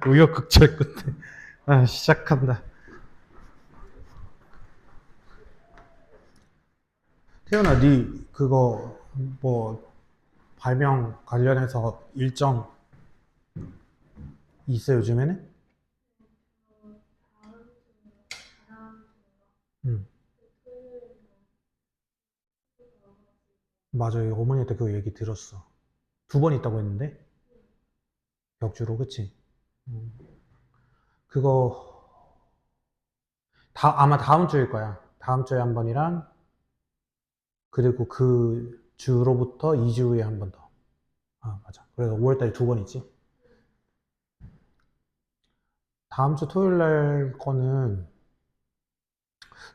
우여곡절 끝에 시작한다. 태연아, 네 그거 뭐 발명 관련해서 일정 있어 요즘에는? 응, 맞아. 어머니한테 그 얘기 들었어. 2번 있다고 했는데 격주로, 그치? 음, 그거 아마 다음 주일 거야. 다음 주에 한 번이랑 그리고 그 주로부터 2주 후에 한 번 더. 아, 맞아. 그래서 5월달에 2번 있지. 다음 주 토요일 날 거는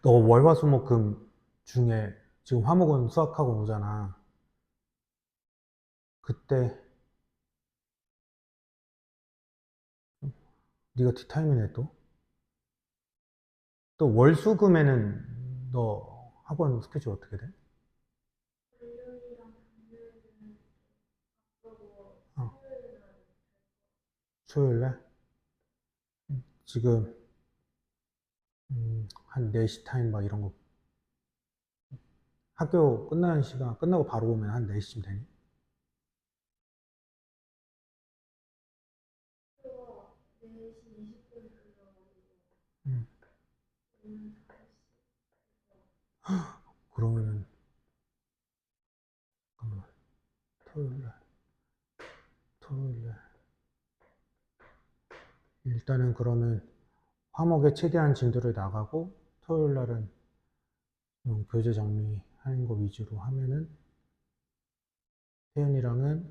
너 월화수목금 중에 지금 화목은 수학하고 오잖아. 그때 네가 티타임이네 또. 또 월수금에는 너 학원 스케줄 어떻게 돼? 어, 수요일 날? 지금 한 4시 타임 막 이런 거 학교 끝나는 시간 끝나고 바로 오면 한 4시쯤 되니? 음, 그러면은 잠깐만. 토요일 날 토요일 날 일단은 그러면 화목에 최대한 진도를 나가고 토요일 날은 교재 정리하는 거 위주로 하면은 태연이랑은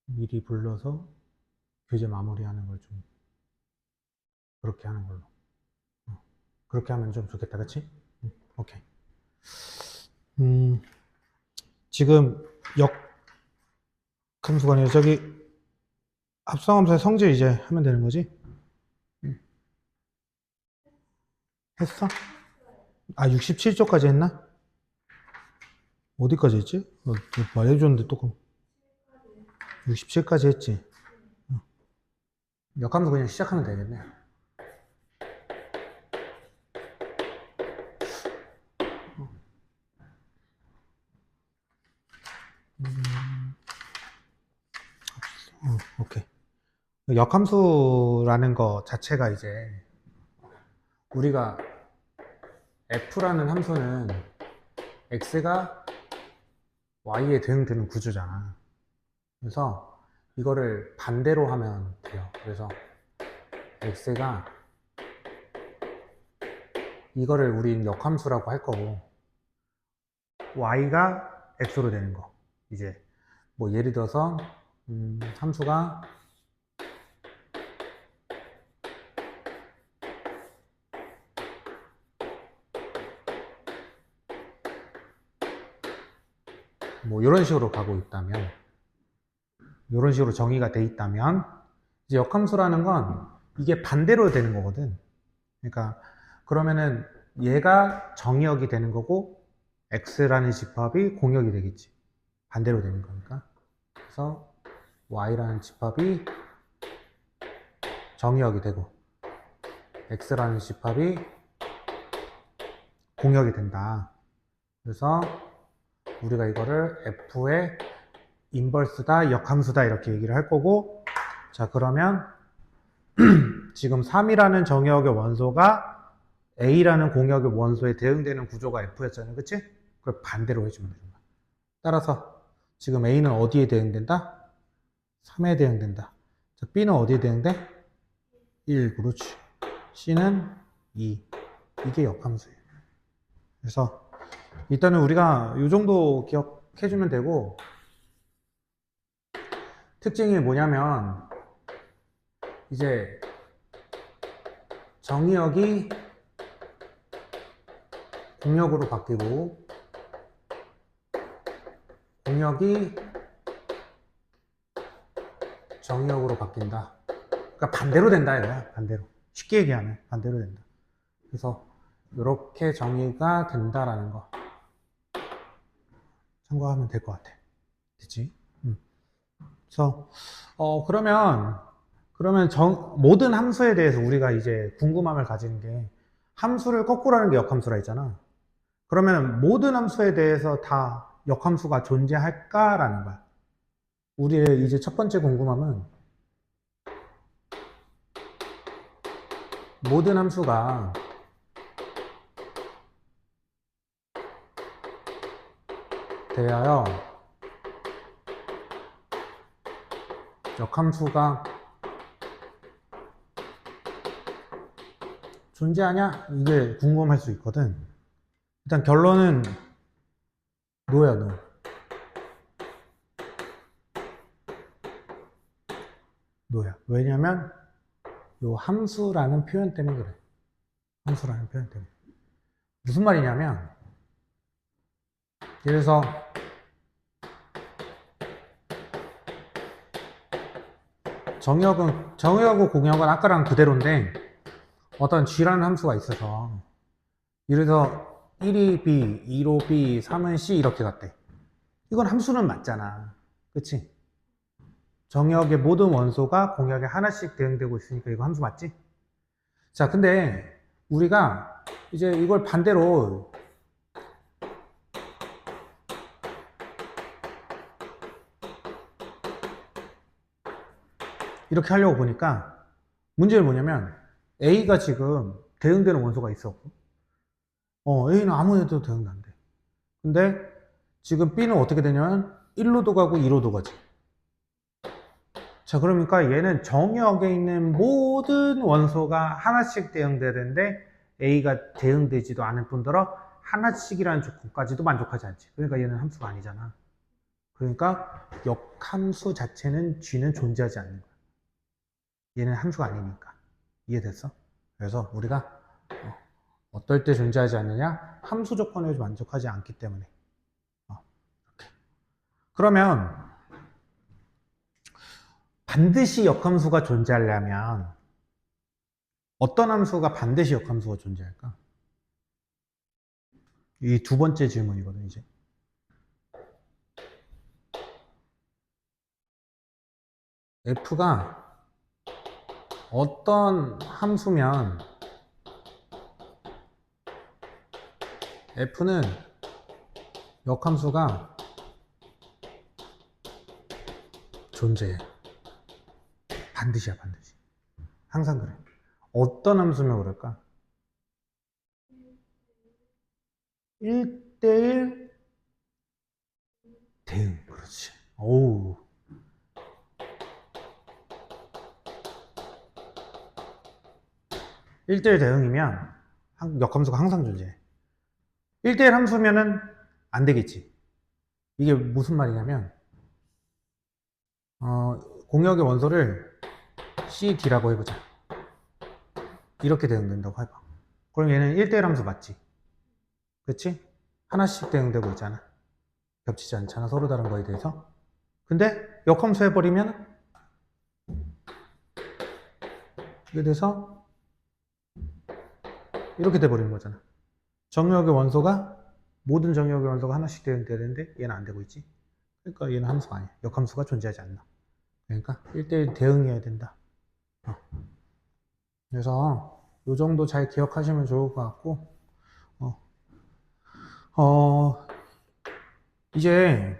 미리 불러서 교재 마무리하는 걸 좀 그렇게 하는 걸로. 어, 그렇게 하면 좀 좋겠다, 그치? 오케이. 음, 지금 역함수가 아니라 저기 합성함수의 성질 이제 하면 되는 거지? 음, 했어? 아, 67쪽까지 했나? 어디까지 했지? 말해줬는데 또 67까지 했지? 역함수 그냥 시작하면 되겠네. 오케이. 역함수라는 거 자체가 이제 우리가 f라는 함수는 x가 y에 대응되는 구조잖아. 그래서 이거를 반대로 하면 돼요. 그래서 x가 이거를 우린 역함수라고 할 거고 y가 x로 되는 거. 이제 뭐 예를 들어서 함수가 뭐 이런 식으로 가고 있다면 이런 식으로 정의가 돼 있다면 이제 역함수라는 건 이게 반대로 되는 거거든. 그러니까 그러면은 얘가 정의역이 되는 거고 x라는 집합이 공역이 되겠지. 반대로 되는 거니까. 그래서 y라는 집합이 정의역이 되고 x라는 집합이 공역이 된다. 그래서 우리가 이거를 f의 인버스다, 역함수다 이렇게 얘기를 할 거고 자 그러면 지금 3이라는 정의역의 원소가 A라는 공역의 원소에 대응되는 구조가 F였잖아요. 그치? 그걸 반대로 해주면 됩니다. 따라서 지금 A는 어디에 대응된다? 3에 대응된다. 자, B는 어디에 대응돼? 1, 그렇지. C는 2. 이게 역함수예요. 그래서 일단은 우리가 이 정도 기억해주면 되고 특징이 뭐냐면 이제 정의역이 공역으로 바뀌고 공역이 정의역으로 바뀐다. 그러니까 반대로 된다 이거야. 반대로. 쉽게 얘기하면 반대로 된다. 그래서 이렇게 정의가 된다라는 거 참고하면 될 것 같아. 됐지? 그래서 그러면 그러면 모든 함수에 대해서 우리가 이제 궁금함을 가지는 게 함수를 거꾸로 하는 게 역함수라 했잖아. 그러면 모든 함수에 대해서 다 역함수가 존재할까라는 거야. 우리의 이제 첫 번째 궁금함은 모든 함수가 대하여 역함수가 존재하냐? 이게 궁금할 수 있거든. 일단 결론은 노야, 노. 노야. 왜냐면 요 함수라는 표현 때문에 그래. 함수라는 표현 때문에. 무슨 말이냐면 예를 들어서 정의하고 공역은 아까랑 그대로인데 어떤 g라는 함수가 있어서 예를 들어서 1이 b, 2로 b, 3은 c 이렇게 갔대. 이건 함수는 맞잖아. 그치? 정역의 모든 원소가 공역에 하나씩 대응되고 있으니까 이거 함수 맞지? 자, 근데 우리가 이제 이걸 반대로 이렇게 하려고 보니까 문제는 뭐냐면 A가 지금 대응되는 원소가 있었고 A는 아무 애도 대응도 안 돼. 근데 지금 B는 어떻게 되냐면 1로도 가고 2로도 가지. 자, 그러니까 얘는 정역에 있는 모든 원소가 하나씩 대응되는데 A가 대응되지도 않을 뿐더러 하나씩이라는 조건까지도 만족하지 않지. 그러니까 얘는 함수가 아니잖아. 그러니까 역함수 자체는 G는 존재하지 않는 거야. 얘는 함수가 아니니까. 이해됐어? 그래서 우리가 어떨 때 존재하지 않느냐? 함수 조건에 만족하지 않기 때문에. 이렇게. 그러면 반드시 역함수가 존재하려면 어떤 함수가 반드시 역함수가 존재할까? 이 두 번째 질문이거든, 이제. F가 어떤 함수면 F는 역함수가 존재해. 반드시야, 반드시. 항상 그래. 어떤 함수면 그럴까? 1대1 대응. 그렇지. 오우. 1대1 대응이면 역함수가 항상 존재해. 1대1 함수면은 안 되겠지. 이게 무슨 말이냐면 공역의 원소를 C, D라고 해보자. 이렇게 대응된다고 해봐. 그럼 얘는 1대1 함수 맞지? 그치? 하나씩 대응되고 있잖아. 겹치지 않잖아. 서로 다른 거에 대해서. 근데 역함수 해버리면 이게 돼서 이렇게 돼버리는 거잖아. 정역의 원소가 모든 정역의 원소가 하나씩 대응되는데 얘는 안 되고 있지. 그러니까 얘는 함수가 아니야. 역함수가 존재하지 않나. 그러니까 1대1 대응해야 된다. 그래서 이 정도 잘 기억하시면 좋을 것 같고 이제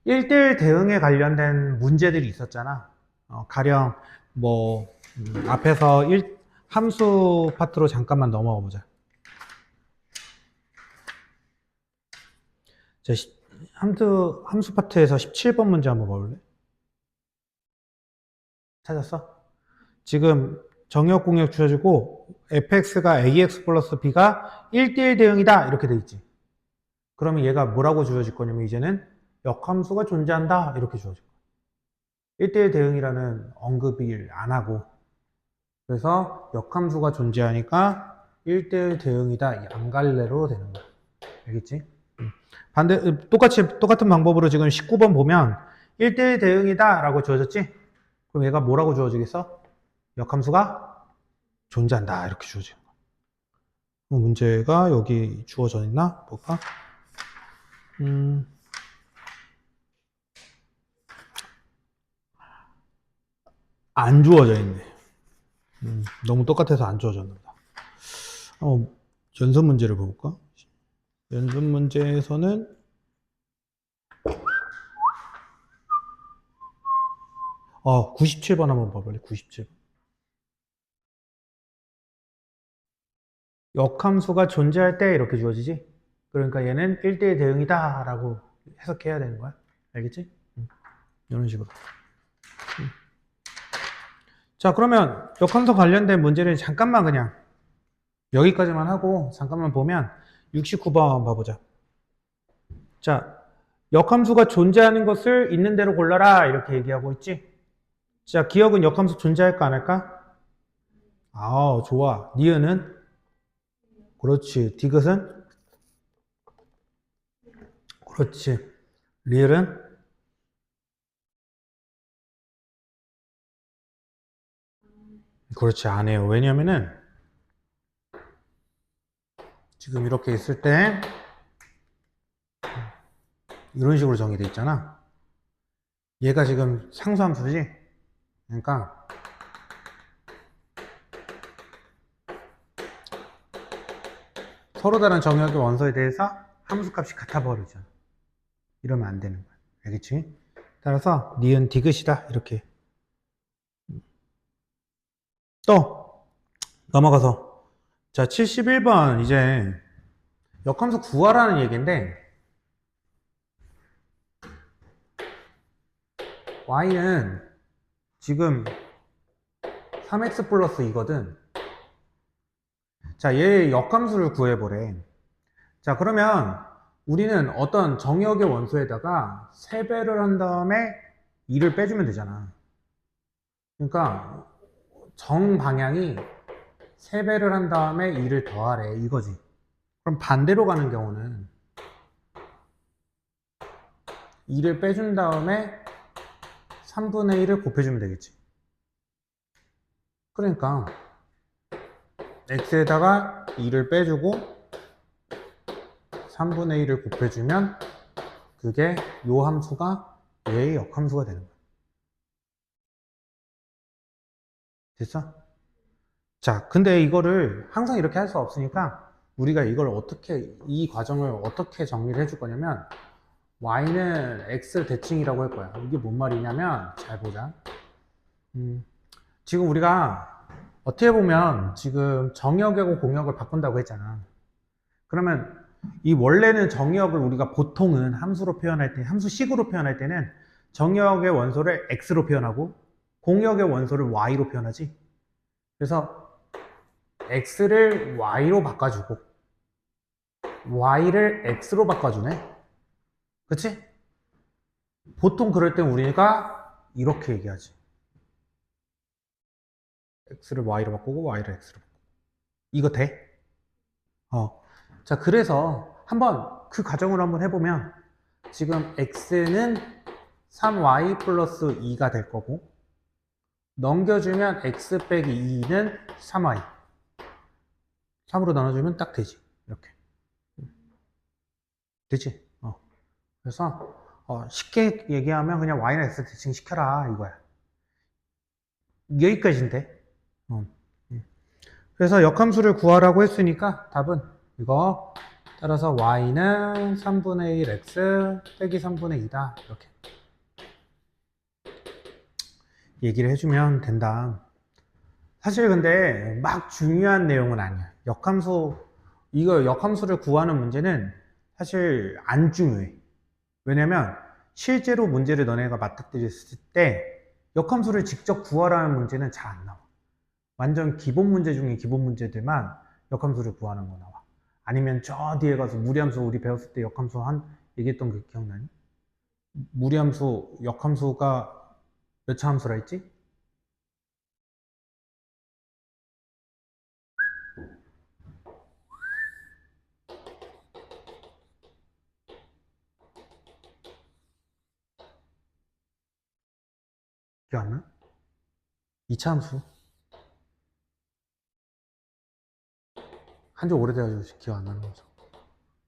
1대1 대응에 관련된 문제들이 있었잖아. 가령 뭐 앞에서 함수 파트로 잠깐만 넘어가 보자. 자, 함수 파트에서 17번 문제 한번 볼래? 찾았어? 지금 정역 공역 주어지고 fx가 ax 플러스 b가 1대1 대응이다 이렇게 돼 있지. 그러면 얘가 뭐라고 주어질 거냐면 이제는 역함수가 존재한다 이렇게 주어질 거야. 1대1 대응이라는 언급을 안 하고 그래서 역함수가 존재하니까 1대1 대응이다 양갈래로 되는 거야. 알겠지? 똑같은 방법으로 지금 19번 보면 1대1 대응이다 라고 주어졌지? 그럼 얘가 뭐라고 주어지겠어? 역함수가 존재한다 이렇게 주어지는 거야. 문제가 여기 주어져 있나? 볼까? 안 주어져 있네. 너무 똑같아서 안 주어졌나 보다. 연습 문제를 볼까? 연습 문제에서는 97번 한번 봐볼래? 97번. 역함수가 존재할 때 이렇게 주어지지? 그러니까 얘는 1대1 대응이다 라고 해석해야 되는 거야. 알겠지? 이런 식으로. 자, 그러면 역함수 관련된 문제를 잠깐만 그냥 여기까지만 하고 잠깐만 보면 69번 봐보자. 자, 역함수가 존재하는 것을 있는 대로 골라라 이렇게 얘기하고 있지? 자, 기억은 역함수 존재할까 안 할까? 좋아. 니은은? 그렇지. 디귿은? 그렇지. 리을은? 그렇지. 안 해요. 왜냐면은 지금 이렇게 있을 때 이런 식으로 정의되어 있잖아. 얘가 지금 상수함수지? 그러니까 서로 다른 정역의 원소에 대해서 함수값이 같아 버리죠. 이러면 안 되는 거야. 알겠지? 따라서 니은 디귿이다. 이렇게. 또 넘어가서 자 71번 이제 역함수 구하라는 얘기인데 y는 지금 3x 플러스 2거든. 자, 얘 역함수를 구해보래. 자, 그러면 우리는 어떤 정역의 원소에다가 3배를 한 다음에 2를 빼주면 되잖아. 그러니까 정방향이 3배를 한 다음에 2를 더하래 이거지. 그럼 반대로 가는 경우는 2를 빼준 다음에 3분의 1을 곱해주면 되겠지. 그러니까 x에다가 2를 빼주고 3분의 1을 곱해주면 그게 요 함수가 얘의 역함수가 되는 거야. 됐어? 자, 근데 이거를 항상 이렇게 할 수 없으니까 우리가 이걸 어떻게, 이 과정을 어떻게 정리를 해줄 거냐면 y는 x 대칭이라고 할 거야. 이게 뭔 말이냐면 잘 보자. 지금 우리가 어떻게 보면 지금 정역하고 공역을 바꾼다고 했잖아. 그러면 이 원래는 정역을 우리가 보통은 함수로 표현할 때, 함수식으로 표현할 때는 정역의 원소를 x로 표현하고 공역의 원소를 y로 표현하지. 그래서 x를 y로 바꿔주고 y를 x로 바꿔주네. 그치? 보통 그럴 때 우리가 이렇게 얘기하지. x를 y로 바꾸고 y를 x로 바꾸고. 이거 돼? 자, 그래서 한번 그 과정을 한번 해보면 지금 x는 3y 플러스 2가 될 거고 넘겨주면 x 빼기 2는 3y 3으로 나눠주면 딱 되지. 이렇게 되지. 그래서 쉽게 얘기하면 그냥 y는 x 대칭 시켜라 이거야. 여기까지인데. 그래서 역함수를 구하라고 했으니까 답은 이거. 따라서 y는 3분의 1 x 빼기 3분의 2다. 이렇게 얘기를 해주면 된다. 사실 근데 막 중요한 내용은 아니야. 이거 역함수를 구하는 문제는 사실 안 중요해. 왜냐면 실제로 문제를 너네가 맞닥뜨렸을 때 역함수를 직접 구하라는 문제는 잘 안 나와. 완전 기본 문제 중에 기본 문제들만 역함수를 구하는 거 나와. 아니면 저 뒤에 가서 무리함수 우리 배웠을 때 역함수 얘기했던 그 기억나니? 무리함수 역함수가 몇 차 함수라 했지? 기억 안 나? 2차 함수. 한지 오래돼가지고 기억 안 나는 거죠.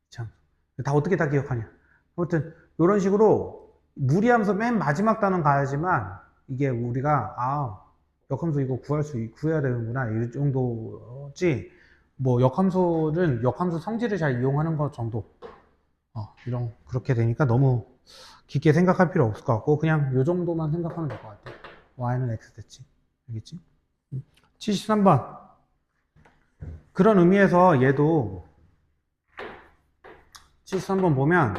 참. 다 어떻게 다 기억하냐. 아무튼, 이런 식으로 무리함수 맨 마지막 단원 가야지만 이게 우리가, 역함수 이거 구해야 되는구나. 이 정도지. 뭐 역함수는 역함수 성질을 잘 이용하는 것 정도. 그렇게 되니까 너무 깊게 생각할 필요 없을 것 같고, 그냥 요 정도만 생각하면 될 것 같아. y는 x 됐지. 알겠지? 73번. 그런 의미에서 얘도 73번 보면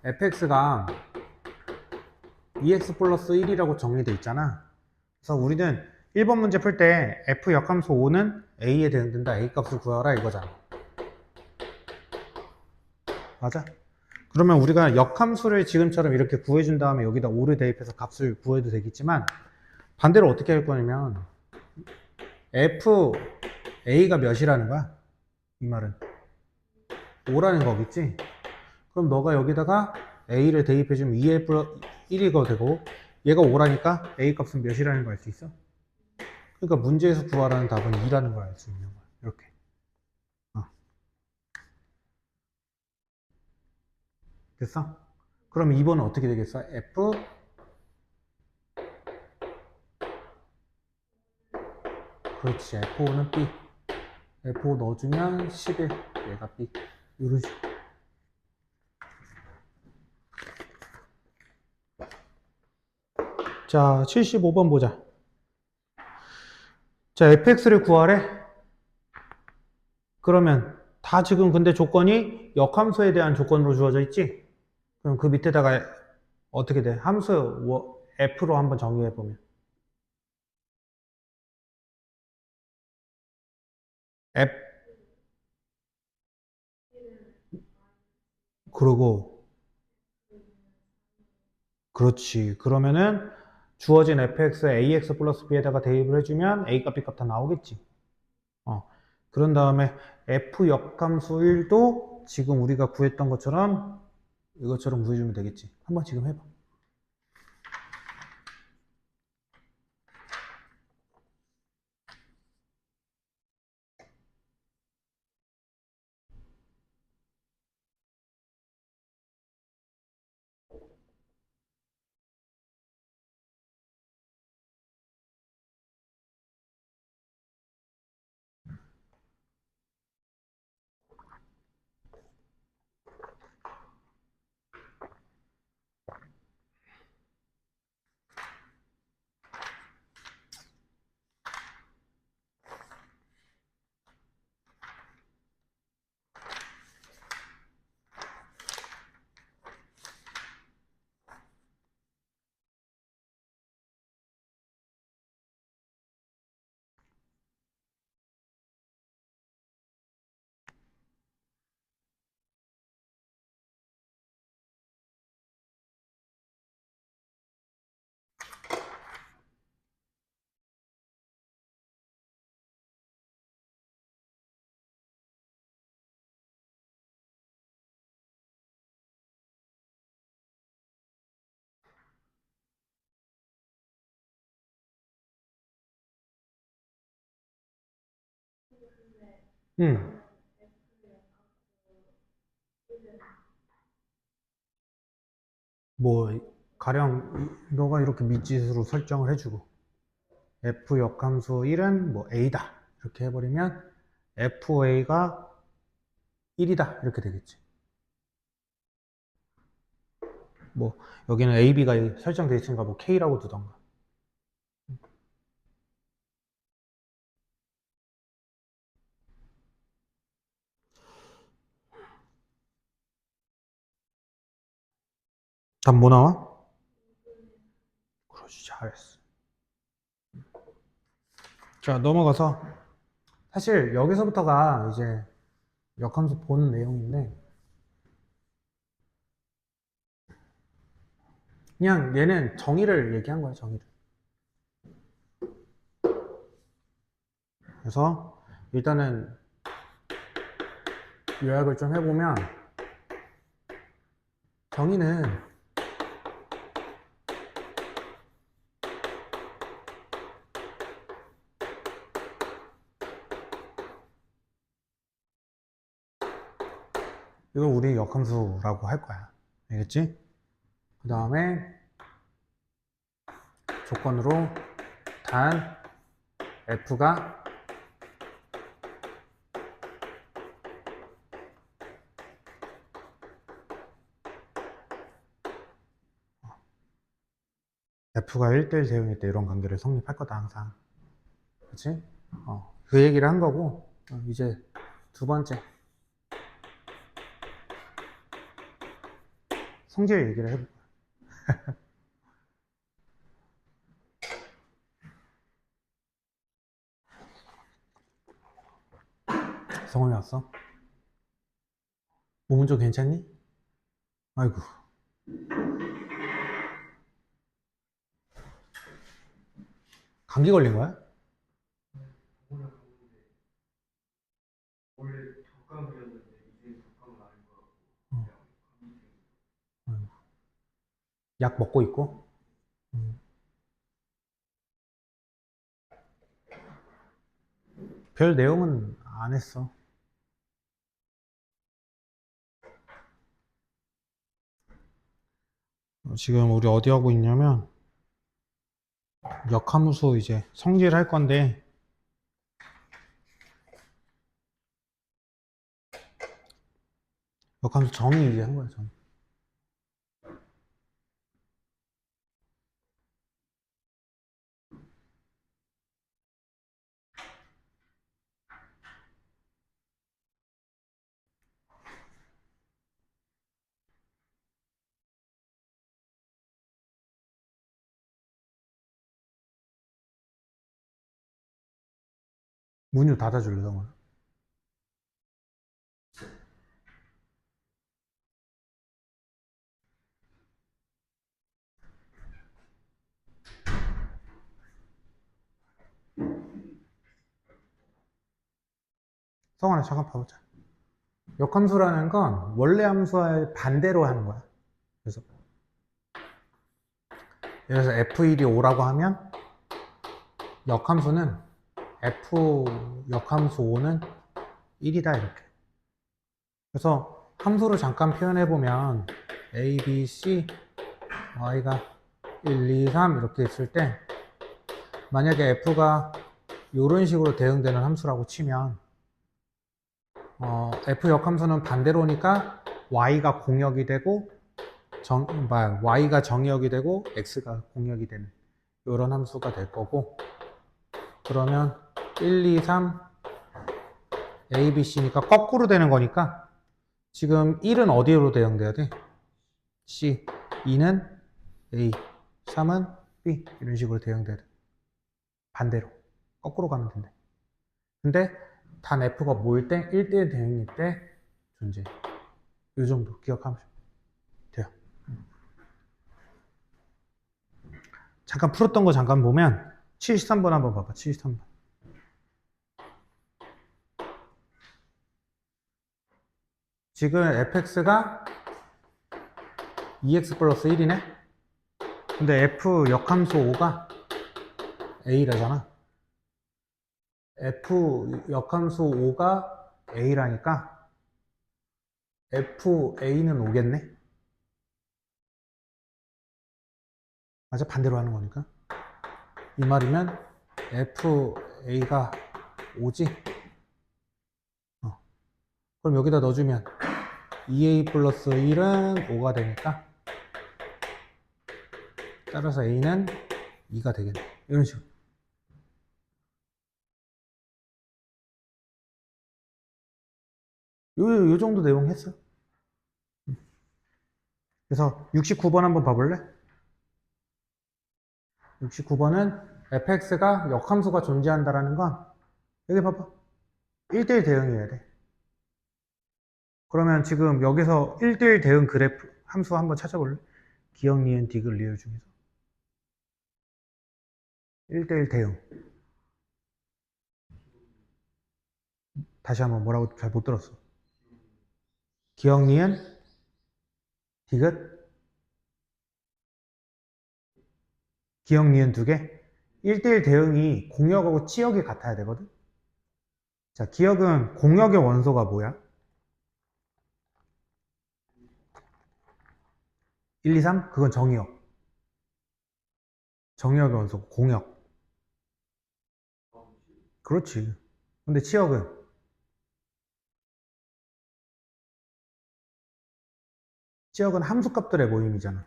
fx가 2x 플러스 1이라고 정리되어 있잖아. 그래서 우리는 1번 문제 풀 때 f 역함수 5는 a에 대응된다. a 값을 구하라 이거잖아. 맞아? 그러면 우리가 역함수를 지금처럼 이렇게 구해준 다음에 여기다 5를 대입해서 값을 구해도 되겠지만, 반대로 어떻게 할 거냐면 f a가 몇이라는 거야? 이 말은 5라는 거겠지? 그럼 너가 여기다가 a를 대입해주면 2a 플러스 1이가 되고, 얘가 5라니까 a 값은 몇이라는 걸 알 수 있어? 그러니까 문제에서 구하라는 답은 2라는 걸 알 수 있는 거야. 이렇게. 됐어? 그럼 2번은 어떻게 되겠어? f 그렇지. f5는 b. f5 넣어주면 11. 얘가 b. 이런 식으로. 자, 75번 보자. 자, fx를 구하래? 그러면 다 지금 근데 조건이 역함수에 대한 조건으로 주어져 있지? 그럼 그 밑에다가 어떻게 돼? 함수 f로 한번 정의해보면. f, 그러고, 그렇지. 그러면은 주어진 fx에 ax 플러스 b에다가 대입을 해주면 a 값, b 값 다 나오겠지. 그런 다음에 f 역함수 1도 지금 우리가 구했던 것처럼 이것처럼 구해주면 되겠지. 한번 지금 해봐. 응. 뭐 가령 너가 이렇게 밑짓으로 설정을 해주고 f 역함수 1은 뭐 a다 이렇게 해버리면 fa가 1이다 이렇게 되겠지. 뭐 여기는 a, b가 설정되어 있으니까 뭐 k라고 두던가. 답 뭐 나와? 그렇지, 잘했어. 자, 넘어가서 사실 여기서부터가 이제 역함수 보는 내용인데, 그냥 얘는 정의를 얘기한 거야, 정의를. 그래서 일단은 요약을 좀 해보면, 정의는 이걸 우리 역함수라고 할 거야. 알겠지? 그 다음에 조건으로 단 F가 F가 1대1 대응일 때 이런 관계를 성립할 거다 항상. 그치? 그 얘기를 한 거고 이제 두 번째 성질 얘기를 해볼까? 성훈이 왔어? 몸은 좀 괜찮니? 아이고. 감기 걸린 거야? 원래 독감이었는데 이제 독감은 아닌 것 같고 어. 그냥 감기 때문에. 아이고. 약 먹고 있고? 별 내용은 안 했어. 지금 우리 어디 하고 있냐면 역함수 이제 성질할 건데 역함수 정의 이제 한 거야 정. 문을 닫아줄래 성훈아? 성훈아 잠깐 봐보자. 역함수라는 건 원래 함수와의 반대로 하는 거야. 그래서 예를 들어서 f1이 5라고 하면 역함수는 f 역함수 5는 1이다 이렇게. 그래서 함수를 잠깐 표현해 보면 a, b, c, y가 1, 2, 3 이렇게 있을 때 만약에 f가 이런 식으로 대응되는 함수라고 치면 f 역함수는 반대로니까 y가 공역이 되고 y가 정역이 되고 x가 공역이 되는 이런 함수가 될 거고 그러면 1, 2, 3 a, b, c니까 거꾸로 되는 거니까 지금 1은 어디로 대응돼야 돼? c, 2는 a, 3은 b 이런 식으로 대응돼야 돼. 반대로 거꾸로 가면 된대. 근데 단 f가 뭐일 때? 1대1 대응일 때 존재. 이 정도 기억하면 돼요. 잠깐 풀었던 거 잠깐 보면 73번 한번 봐봐. 73번. 지금 fx가 2x 플러스 1이네? 근데 f 역함수 5가 a라잖아. f 역함수 5가 a라니까 fa는 5겠네? 맞아? 반대로 하는 거니까. 이 말이면 fa가 5지? 그럼 여기다 넣어주면 2a 플러스 1은 5가 되니까 따라서 a는 2가 되겠네. 이런 식으로. 요 정도 내용 했어. 그래서 69번 한번 봐볼래? 69번은 fx가 역함수가 존재한다라는 건 여기 봐봐. 1대1 대응이어야 돼. 그러면 지금 여기서 1대1 대응 그래프 함수 한번 찾아볼래? 기억, 니은, 디귿, 리을 중에서 1대1 대응. 다시 한번 뭐라고 잘 못 들었어. 기억, 니은, 디귿, 기억, 니은 두 개. 1대1 대응이 공역하고 치역이 같아야 되거든. 자, 기억은 공역의 원소가 뭐야? 1, 2, 3? 그건 정의역. 정의역의 원소, 공역. 그렇지. 근데 치역은 함수값들의 모임이잖아.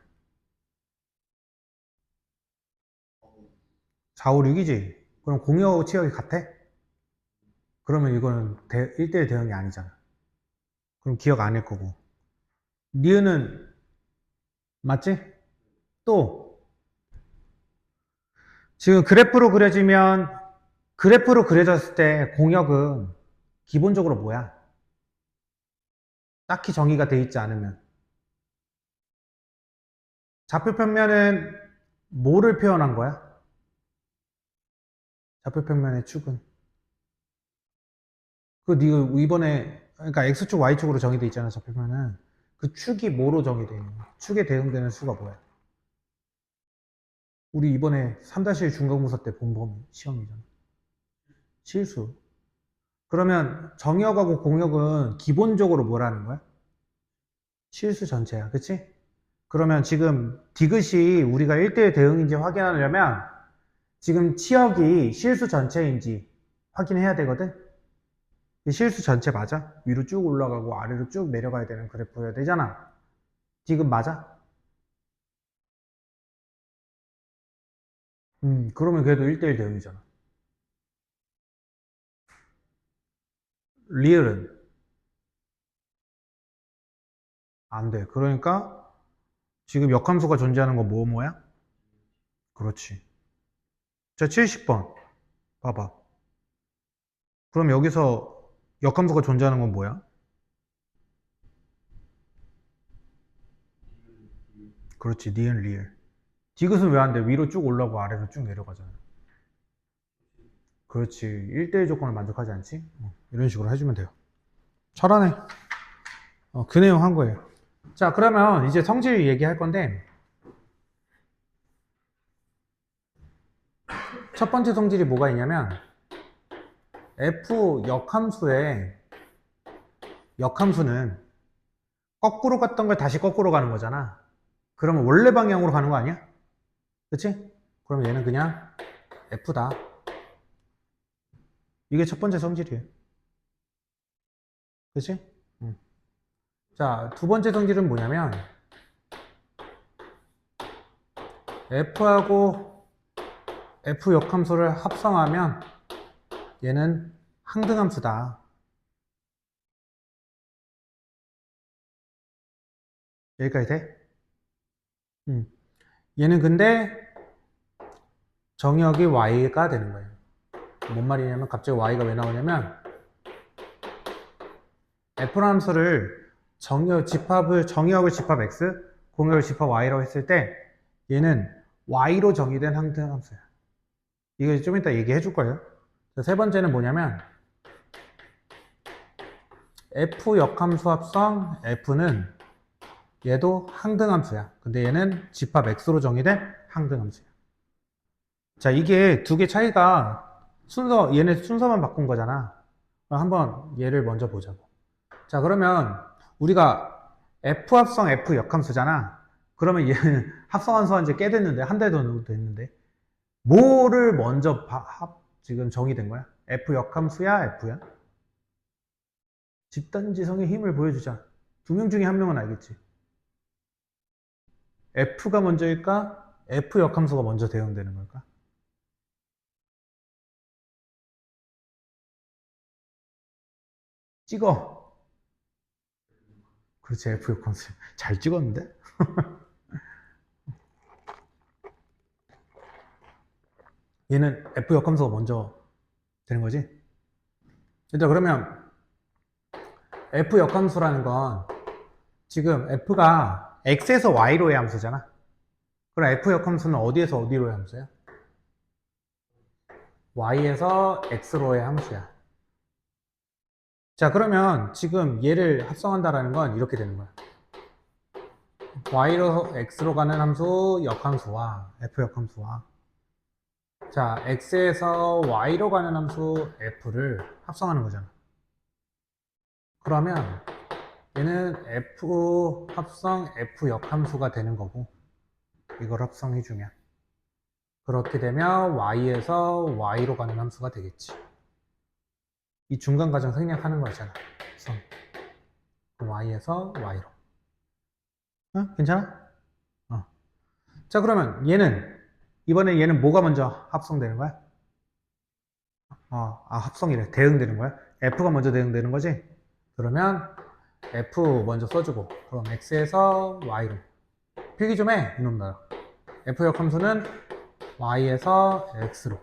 4, 5, 6이지? 그럼 공역하고 치역이 같아? 그러면 이거는 1대1 대응이 아니잖아. 그럼 기억 안 할 거고. 니은은 맞지? 또 지금 그래프로 그려졌을 때 공역은 기본적으로 뭐야? 딱히 정의가 돼 있지 않으면 좌표 평면은 뭐를 표현한 거야? 좌표 평면의 축은 그 네가 이번에 그러니까 x축 y축으로 정의돼 있잖아. 좌표 평면은 그 축이 뭐로 정의돼 있는 거야? 축에 대응되는 수가 뭐야? 우리 이번에 3-1 중간고사 때 본 범위 시험이잖아. 실수. 그러면 정역하고 공역은 기본적으로 뭐라는 거야? 실수 전체야. 그치? 그러면 지금 디귿이 우리가 1대1 대응인지 확인하려면 지금 치역이 실수 전체인지 확인해야 되거든? 실수 전체 맞아? 위로 쭉 올라가고 아래로 쭉 내려가야 되는 그래프여야 되잖아. 디귿 맞아? 그러면 그래도 1대1 대응이잖아. 리을은 안 돼. 그러니까 지금 역함수가 존재하는 건 뭐야? 그렇지. 자, 70번. 봐봐. 그럼 여기서 역함수가 존재하는 건 뭐야? 그렇지. 니은 리을. 디귿은 왜 안 돼? 위로 쭉 올라가고 아래로 쭉 내려가잖아. 그렇지. 1대1 조건을 만족하지 않지? 이런 식으로 해주면 돼요. 잘하네. 그 내용 한 거예요. 자, 그러면 이제 성질 얘기할 건데, 첫 번째 성질이 뭐가 있냐면, f 역함수는 거꾸로 갔던 걸 다시 거꾸로 가는 거잖아. 그러면 원래 방향으로 가는 거 아니야? 그치? 그럼 얘는 그냥 f다. 이게 첫 번째 성질이에요. 그치? 자, 두 번째 성질은 뭐냐면, f하고 f 역함수를 합성하면 얘는 항등함수다. 여기까지 돼? 얘는 근데 정역이 y가 되는 거예요. 뭔 말이냐면 갑자기 y가 왜 나오냐면 f라는 함수를 정역을 집합 x, 공역을 집합 y라고 했을 때 얘는 y로 정의된 항등함수야. 이거 좀 이따 얘기해 줄 거예요. 세 번째는 뭐냐면 f 역함수 합성 f는 얘도 항등함수야. 근데 얘는 집합 x로 정의된 항등함수야. 자, 이게 두 개 차이가 얘네 순서만 바꾼 거잖아. 그럼 한번 얘를 먼저 보자고. 자, 그러면 우리가 F 합성 F 역함수잖아. 그러면 얘는 합성함수 한 지 꽤 됐는데, 한 달 정도 됐는데, 뭐를 먼저 지금 정의된 거야? F 역함수야, F야? 집단지성의 힘을 보여주자. 두 명 중에 한 명은 알겠지. F가 먼저일까? F 역함수가 먼저 대응되는 걸까? 찍어. 그렇지, F 역함수. 잘 찍었는데? 얘는 F 역함수가 먼저 되는 거지? 일단 그러면 F 역함수라는 건 지금 F가 X에서 Y로의 함수잖아. 그럼 F 역함수는 어디에서 어디로의 함수야? Y에서 X로의 함수야. 자, 그러면 지금 얘를 합성한다라는 건 이렇게 되는 거야. Y로 X로 가는 함수 역함수와 F 역함수와 자, X에서 Y로 가는 함수 F를 합성하는 거잖아. 그러면 얘는 F 합성 F 역함수가 되는 거고 이걸 합성해주면 그렇게 되면 Y에서 Y로 가는 함수가 되겠지. 이 중간 과정 생략하는 거잖아. 선. y에서 y로. 어? 괜찮아? 어. 자, 그러면 이번에 얘는 뭐가 먼저 합성되는 거야? 합성이래. 대응되는 거야? F가 먼저 대응되는 거지? 그러면 F 먼저 써주고, 그럼 X에서 Y로. 필기 좀 해, 이놈들아. F역 함수는 Y에서 X로.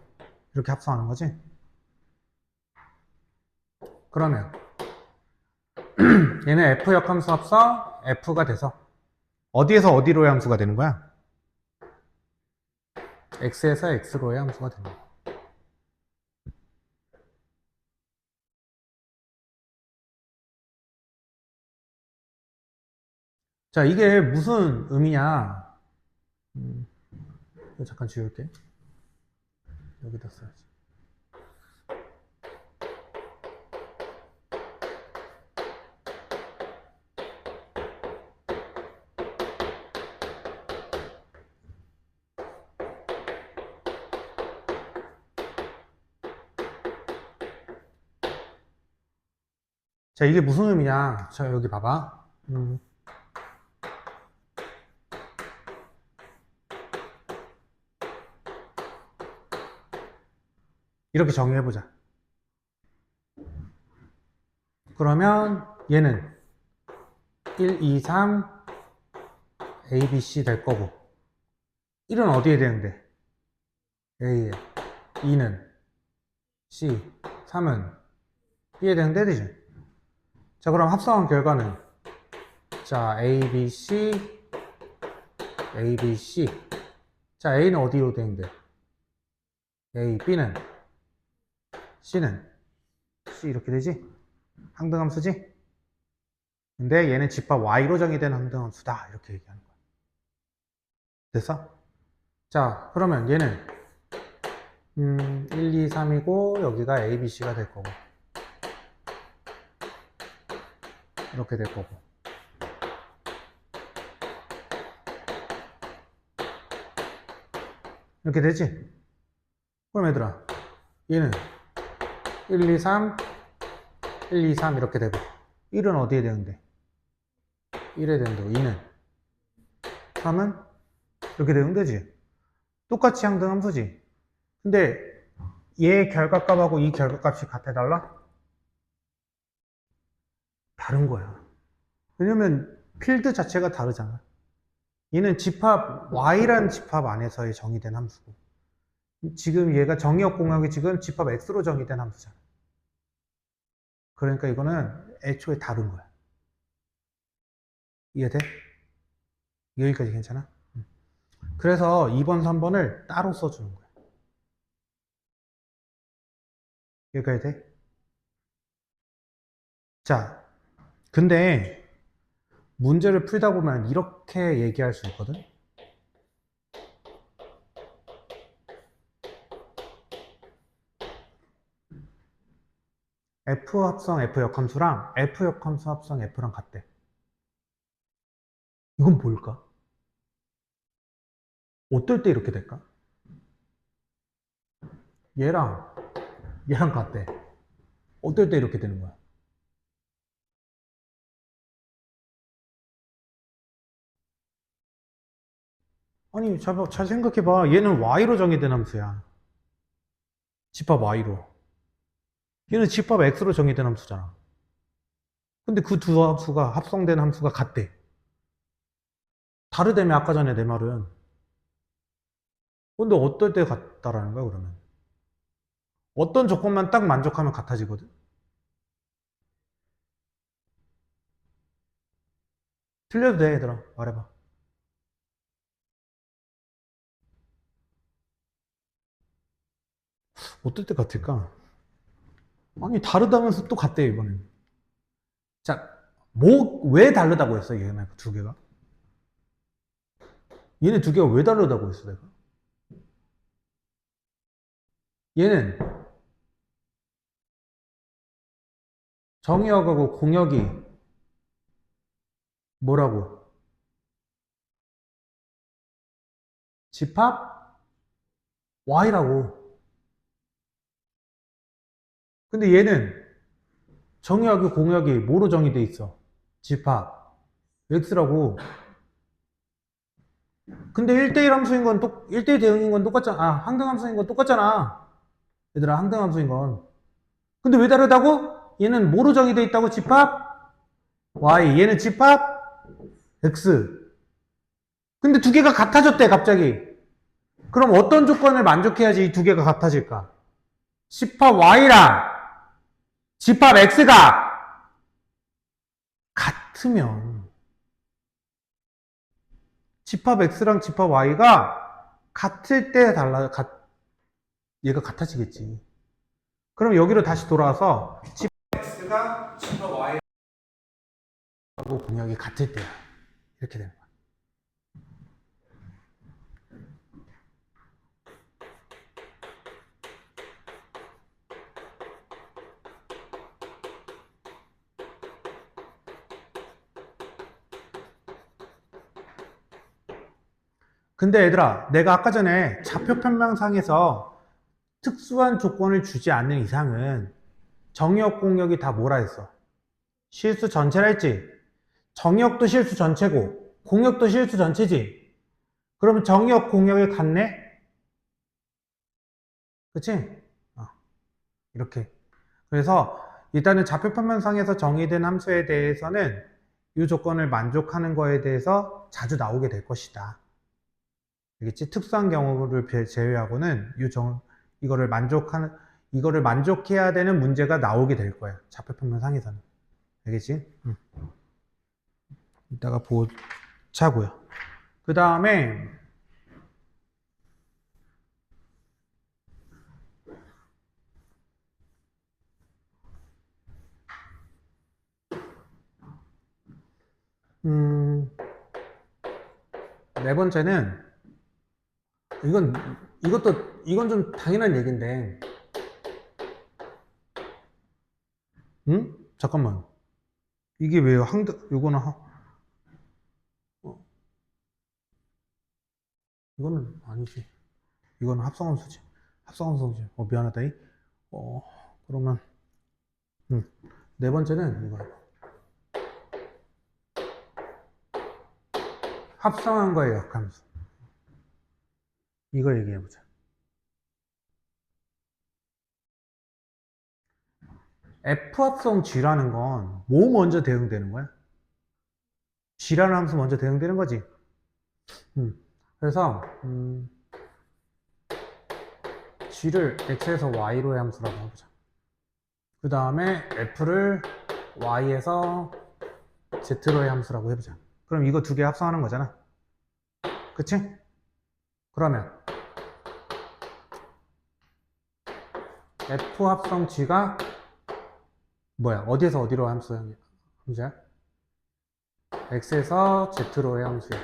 이렇게 합성하는 거지? 그러면 얘는 F역 함수 합성 F가 돼서 어디에서 어디로의 함수가 되는 거야? X에서 X로의 함수가 되는 거야. 자, 이게 무슨 의미냐? 이거 잠깐 지울게. 여기다 써야지. 자, 이게 무슨 의미냐? 자, 여기 봐봐. 이렇게 정의해보자. 그러면 얘는 1, 2, 3, A, B, C 될 거고 1은 어디에 되는데? A에 2는 C, 3은 B에 되는데 되지? 자, 그럼 합성한 결과는 자, A, B, C, A, B, C. 자, A는 어디로 되는데? A, B는 C는 C 이렇게 되지? 항등함수지? 근데 얘는 집합 Y로 정의된 항등함수다 이렇게 얘기하는 거야. 됐어? 자, 그러면 얘는 1, 2, 3이고 여기가 A, B, C가 될 거고 이렇게 될 거고 이렇게 되지? 그럼 얘들아 얘는 1, 2, 3, 1, 2, 3 이렇게 되고 1은 어디에 되는데? 1에 되는데 2는 3은 이렇게 되면 되지? 똑같이 항등함수지? 근데 얘 결과값하고 이 결과값이 같아 달라? 다른 거야. 왜냐면 필드 자체가 다르잖아. 얘는 집합 Y라는 집합 안에서의 정의된 함수고 지금 얘가 정의역 공역이 지금 집합 X로 정의된 함수잖아. 그러니까 이거는 애초에 다른 거야. 이해돼? 여기까지 괜찮아? 그래서 2번, 3번을 따로 써주는 거야. 여기까지 돼? 자, 근데 문제를 풀다 보면 이렇게 얘기할 수 있거든? F 합성 F 역함수랑 F 역함수 합성 F랑 같대. 이건 뭘까? 어떨 때 이렇게 될까? 얘랑 얘랑 같대. 어떨 때 이렇게 되는 거야? 아니, 잘 생각해봐. 얘는 Y로 정의된 함수야. 집합 Y로. 얘는 집합 X로 정의된 함수잖아. 근데 그 두 함수가 합성된 함수가 같대. 다르다며 아까 전에 내 말은. 근데 어떨 때 같다라는 거야, 그러면? 어떤 조건만 딱 만족하면 같아지거든? 틀려도 돼, 얘들아. 말해봐. 어떨 때 같을까? 아니, 다르다면서 또 같대, 이번엔. 자, 왜 다르다고 했어, 얘네 두 개가? 얘네 두 개가 왜 다르다고 했어, 내가? 얘는 정의역하고 공역이 뭐라고? 집합 Y라고. 근데 얘는 정의역이 공역이 뭐로 정의돼 있어? 집합 x라고. 근데 1대1 함수인 건 1대1 대응인 건 똑같잖아. 항등 함수인 건 똑같잖아. 얘들아, 항등 함수인 건. 근데 왜 다르다고? 얘는 뭐로 정의돼 있다고? 집합 y. 얘는 집합 x. 근데 두 개가 같아졌대, 갑자기. 그럼 어떤 조건을 만족해야지 이 두 개가 같아질까? 집합 y랑 집합 x가 같으면, 집합 x랑 집합 y가 같을 때 얘가 같아지겠지. 그럼 여기로 다시 돌아와서 집합 x가 집합 y하고 공역이 같을 때야. 이렇게 되는 거야. 근데 얘들아, 내가 아까 전에 좌표 편명상에서 특수한 조건을 주지 않는 이상은 정의역 공역이 다 뭐라 했어? 실수 전체라 했지? 정의역도 실수 전체고 공역도 실수 전체지? 그러면 정의역 공역이 같네? 그치? 이렇게. 그래서 일단은 좌표 편명상에서 정의된 함수에 대해서는 이 조건을 만족하는 거에 대해서 자주 나오게 될 것이다. 알겠지? 특수한 경우를 제외하고는 이거를 만족해야 되는 문제가 나오게 될 거야. 좌표 평면상에서는. 알겠지? 이따가 보자고요. 그 다음에 네 번째는 이건 좀 당연한 얘기인데, 응? 잠깐만. 이게 왜요? 이거는 이거는 아니지. 이거는 합성함수지. 합성함수지. 미안하다. 그러면 네 번째는 이거. 합성한 거의 역함수. 이거 얘기해보자. F합성 G라는 건 뭐 먼저 대응되는 거야? G라는 함수 먼저 대응되는 거지. 그래서 G를 X에서 Y로의 함수라고 해보자. 그 다음에 F를 Y에서 Z로의 함수라고 해보자. 그럼 이거 두 개 합성하는 거잖아. 그치? 그러면 F 합성 G가 뭐야? 어디에서 어디로 함수야? X에서 Z로의 함수야.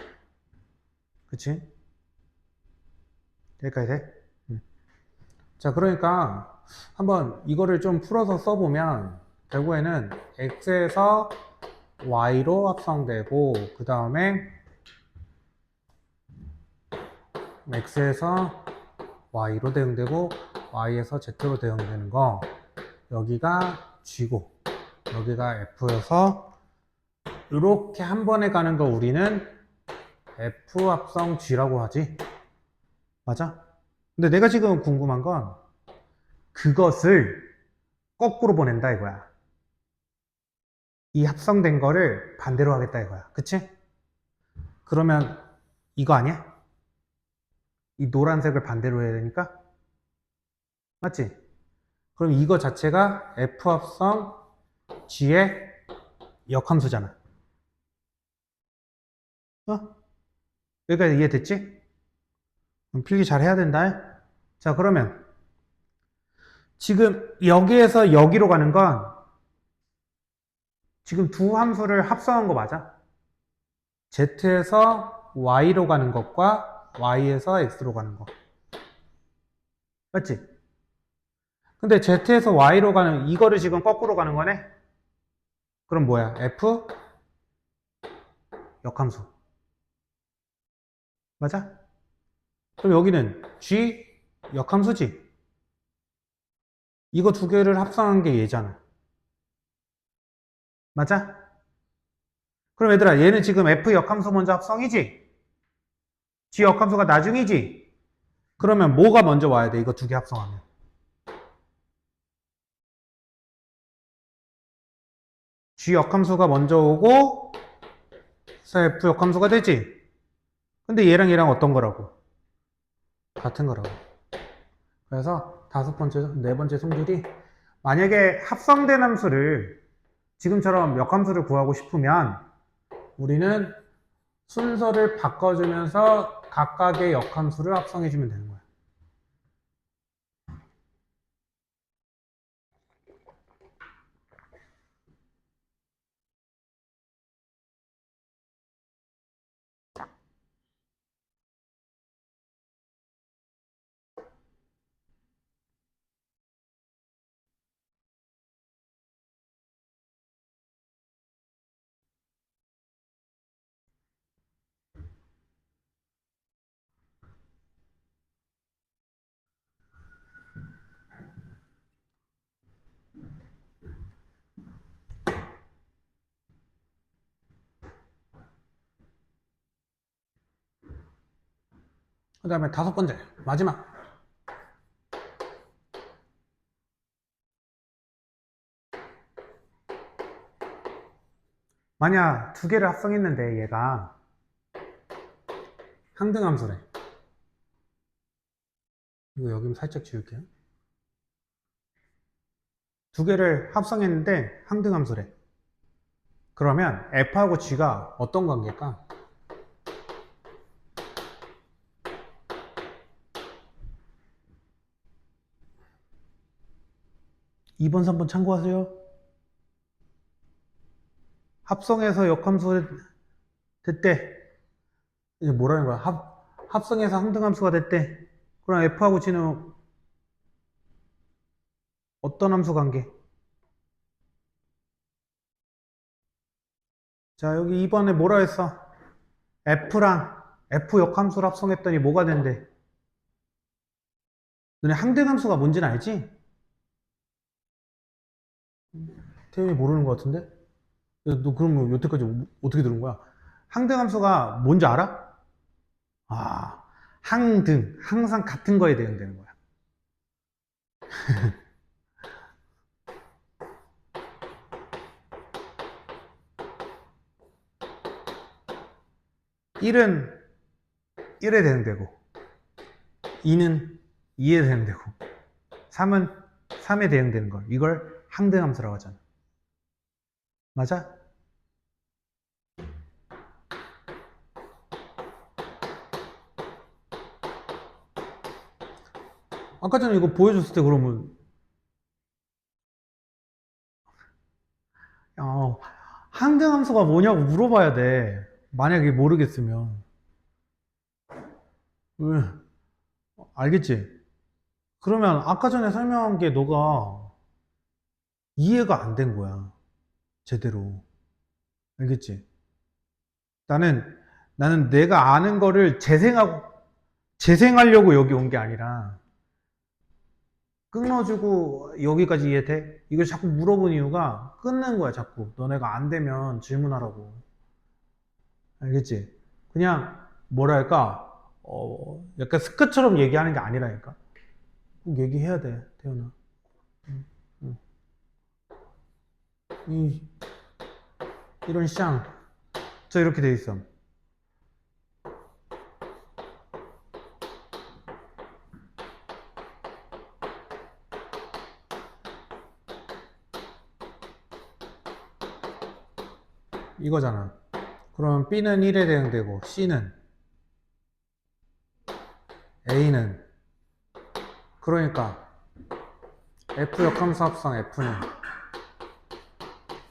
그치? 여기까지 돼? 자, 그러니까 한번 이거를 좀 풀어서 써보면 결국에는 X에서 Y로 합성되고 그 다음에 X에서 Y로 대응되고 Y에서 Z로 대응되는 거, 여기가 G고 여기가 F여서 이렇게 한 번에 가는 거 우리는 F 합성 G라고 하지. 맞아? 근데 내가 지금 궁금한 건 그것을 거꾸로 보낸다 이거야. 이 합성된 거를 반대로 하겠다 이거야. 그치? 그러면 이거 아니야? 이 노란색을 반대로 해야 되니까? 맞지? 그럼 이거 자체가 F 합성 G의 역함수잖아. 여기까지 이해됐지? 그럼 필기 잘 해야 된다. 자, 그러면 지금 여기에서 여기로 가는 건 지금 두 함수를 합성한 거 맞아? Z에서 Y로 가는 것과 Y에서 X로 가는 거. 맞지? 근데 Z에서 Y로 가는 이거를 지금 거꾸로 가는 거네? 그럼 뭐야? F 역함수. 맞아? 그럼 여기는 G 역함수지? 이거 두 개를 합성한 게 얘잖아. 맞아? 그럼 얘들아, 얘는 지금 F 역함수 먼저 합성이지? G 역함수가 나중이지? 그러면 뭐가 먼저 와야 돼? 이거 두 개 합성하면. G 역함수가 먼저 오고, 그래서 F 역함수가 되지? 근데 얘랑 얘랑 어떤 거라고? 같은 거라고. 그래서 네 번째 성질이, 만약에 합성된 함수를 지금처럼 역함수를 구하고 싶으면 우리는 순서를 바꿔주면서 각각의 역함수를 합성해주면 되는 거야. 그 다음에 다섯 번째, 마지막. 만약 두 개를 합성했는데 얘가 항등함수래. 이거 여기 살짝 지울게요. 두 개를 합성했는데 항등함수래. 그러면 F하고 G가 어떤 관계일까? 2번, 3번 참고하세요. 합성해서 역함수 됐대. 이제 뭐라는 거야? 합성해서 항등함수가 됐대. 그럼 F하고 G는 어떤 함수 관계? 자, 여기 2번에 뭐라 했어? F랑 F 역함수를 합성했더니 뭐가 된대? 너네 항등함수가 뭔지는 알지? 태연이 모르는 것 같은데? 야, 너 그럼 여태까지 어떻게 들은 거야? 항등함수가 뭔지 알아? 아, 항등, 항상 같은 거에 대응되는 거야. 1은 1에 대응되고, 2는 2에 대응되고, 3은 3에 대응되는 걸. 이걸 항등함수라고 하잖아. 맞아? 아까 전에 이거 보여줬을 때 그러면 어, 항등함수가 뭐냐고 물어봐야 돼. 만약에 모르겠으면. 왜? 알겠지? 그러면 아까 전에 설명한 게 너가 이해가 안 된 거야. 제대로. 알겠지? 나는, 나는 내가 아는 거를 재생하려고 여기 온 게 아니라, 끊어주고 여기까지 이해돼? 이걸 자꾸 물어본 이유가 끊는 거야, 자꾸. 너네가 안 되면 질문하라고. 알겠지? 그냥, 뭐랄까, 약간 스크처럼 얘기하는 게 아니라니까. 꼭 얘기해야 돼, 태연아. 응, 응. 이, 이런 쌍. 저 이렇게 돼 있어. 이거잖아. 그럼 B는 1에 대응되고, C는, A는, 그러니까, F 역함수 합성 F는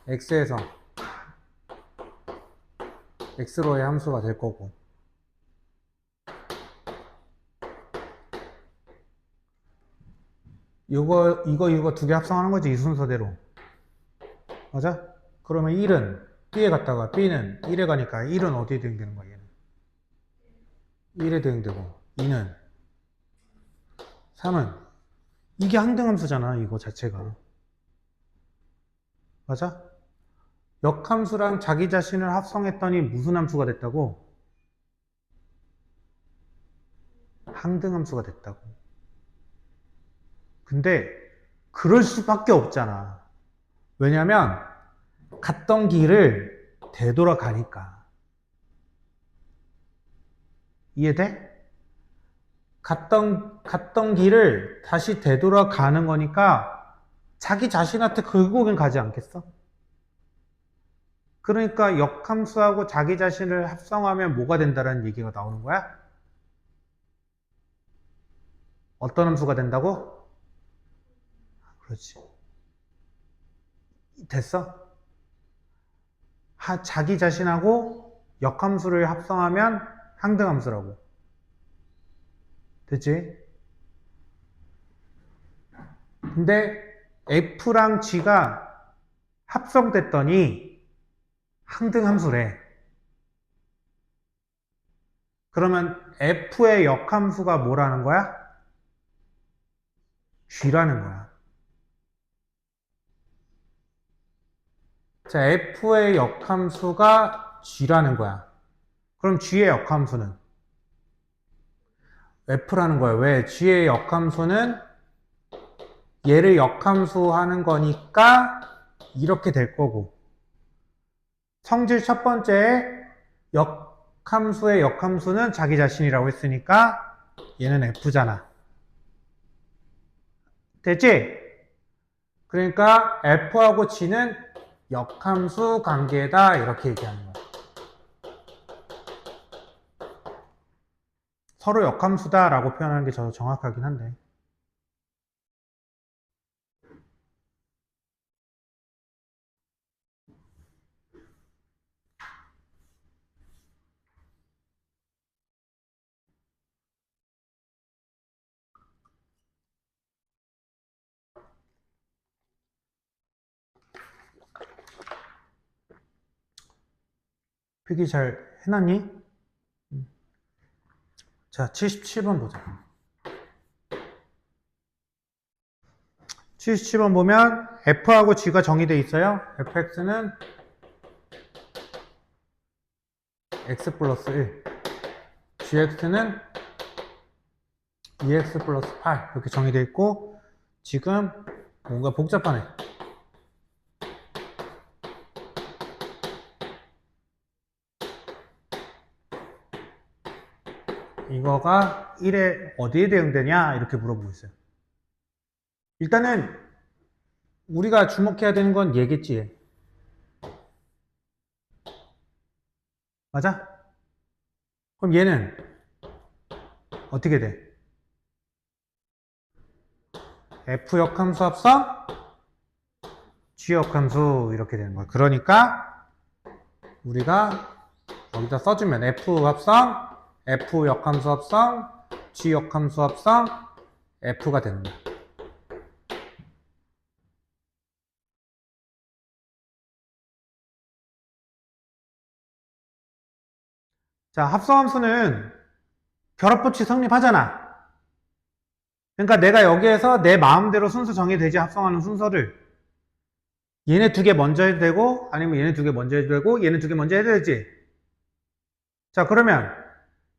X에서 X로의 함수가 될 거고, 이거 두 개 합성하는 거지, 이 순서대로. 맞아? 그러면 1은 B에 갔다가 B는 1에 가니까 1은 어디에 대응되는 거야, 얘는? 1에 대응되고, 2는, 3은, 이게 항등함수잖아, 이거 자체가. 맞아? 역함수랑 자기 자신을 합성했더니 무슨 함수가 됐다고? 항등함수가 됐다고. 근데 그럴 수밖에 없잖아. 왜냐면 갔던 길을 되돌아가니까. 이해돼? 갔던 길을 다시 되돌아가는 거니까 자기 자신한테 결국엔 가지 않겠어? 그러니까 역함수하고 자기 자신을 합성하면 뭐가 된다는 얘기가 나오는 거야? 어떤 함수가 된다고? 그렇지. 됐어? 자기 자신하고 역함수를 합성하면 항등함수라고. 됐지? 근데 F랑 G가 합성됐더니 항등함수래. 그러면 F의 역함수가 뭐라는 거야? G라는 거야. 자, F의 역함수가 G라는 거야. 그럼 G의 역함수는? F라는 거야. 왜? G의 역함수는 얘를 역함수 하는 거니까 이렇게 될 거고. 성질 첫 번째에 역함수의 역함수는 자기 자신이라고 했으니까 얘는 F잖아. 됐지? 그러니까 F하고 G는 역함수 관계다 이렇게 얘기하는 거야. 서로 역함수다 라고 표현하는 게 더 정확하긴 한데. 필기 잘 해놨니? 자, 77번 보자. 77번 보면 F하고 G가 정의되어 있어요. fx는 x 플러스 1, gx는 2x 플러스 8 이렇게 정의되어 있고 지금 뭔가 복잡하네. 이거가 1에 어디에 대응되냐 이렇게 물어보고 있어요. 일단은 우리가 주목해야 되는 건 얘겠지. 맞아? 그럼 얘는 어떻게 돼? F 역함수 합성 G 역함수 이렇게 되는 거야. 그러니까 우리가 여기다 써주면 F 합성 F 역함수 합성 G 역함수 합성 F가 되는 거야. 자, 합성함수는 결합법칙 성립하잖아. 그러니까 내가 여기에서 내 마음대로 순서 정해되지 합성하는 순서를 얘네 두 개 먼저 해도 되고 아니면 얘네 두 개 먼저 해도 되고 얘네 두 개 먼저 해도 되지. 자, 그러면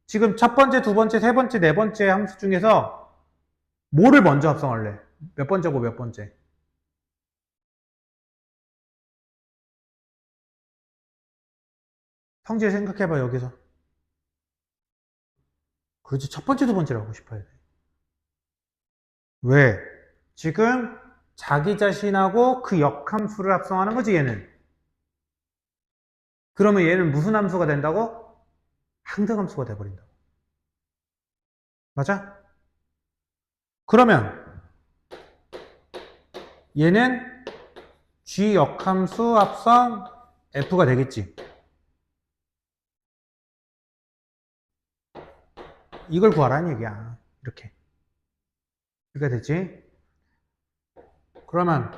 지금 첫 번째, 두 번째, 세 번째, 네 번째 함수 중에서 뭐를 먼저 합성할래? 몇 번째고 몇 번째? 성질 생각해봐 여기서. 그렇지, 첫 번째, 두 번째라고 하고 싶어야 돼. 왜? 지금 자기 자신하고 그 역함수를 합성하는 거지 얘는. 그러면 얘는 무슨 함수가 된다고? 항등함수가 돼버린다고. 맞아? 그러면 얘는 G 역함수 합성 F가 되겠지. 이걸 구하라는 얘기야. 이렇게. 이렇게 되지. 그러면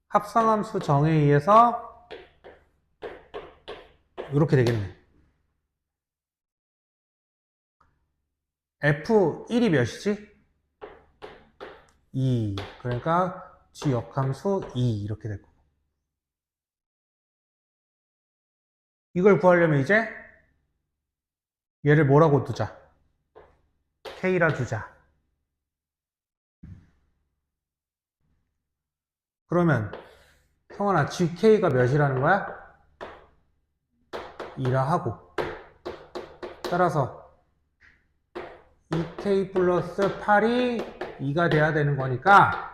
합성함수 정에 의해서 이렇게 되겠네. F1이 몇이지? 2. 그러니까 G 역함수 2 이렇게 될 거고. 이걸 구하려면 이제 얘를 뭐라고 두자? K라 두자. 그러면 성원아, GK가 몇이라는 거야? 2라 하고, 따라서 2K 플러스 8이 2가 돼야 되는 거니까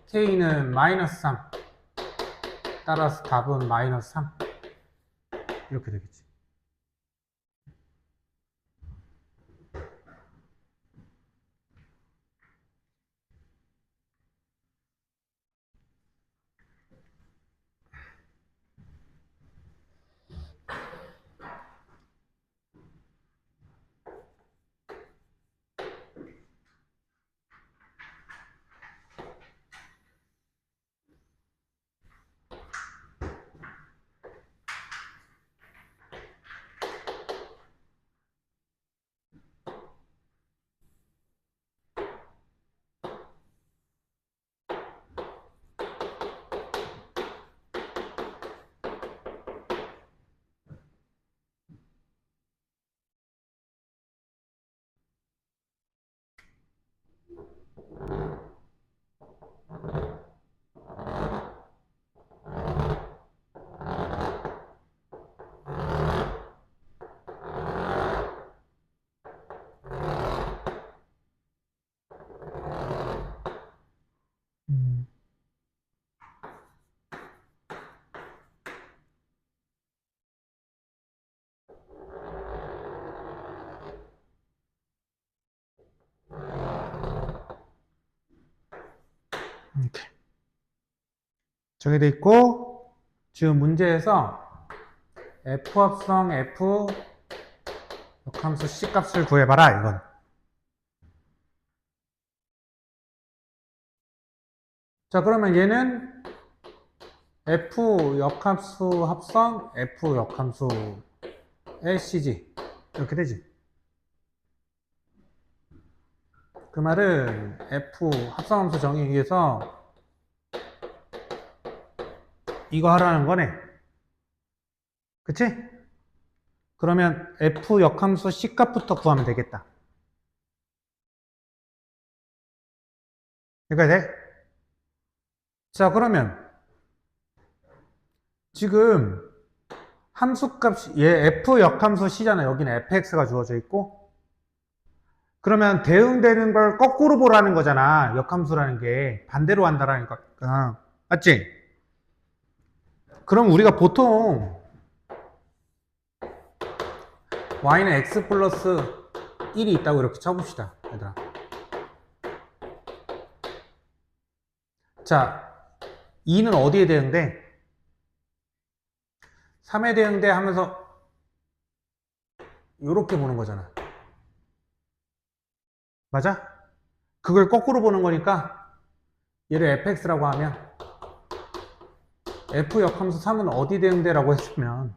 K는 마이너스 3. 따라서 답은 마이너스 3. 이렇게 되겠지. 이렇게 정해져 있고, 지금 문제에서 F 합성 F 역함수 C 값을 구해봐라, 이건. 자, 그러면 얘는 F 역함수 합성 F 역함수 LCG 이렇게 되지. 그 말은 F 합성함수 정의에 의해서 이거 하라는 거네. 그치? 그러면 F 역함수 C 값부터 구하면 되겠다. 이거 돼? 자, 그러면 지금 함수값이 얘 F 역함수 C잖아. 여기는 fx가 주어져 있고, 그러면 대응되는 걸 거꾸로 보라는 거잖아. 역함수라는 게 반대로 한다라니까. 맞지? 그럼 우리가 보통 y는 x 플러스 1이 있다고 이렇게 쳐봅시다, 얘들아. 자, 2는 어디에 대응돼? 3에 대응돼 하면서 이렇게 보는 거잖아. 맞아? 그걸 거꾸로 보는 거니까 얘를 fx라고 하면 f 역함수 3은 어디 대응돼? 라고 했으면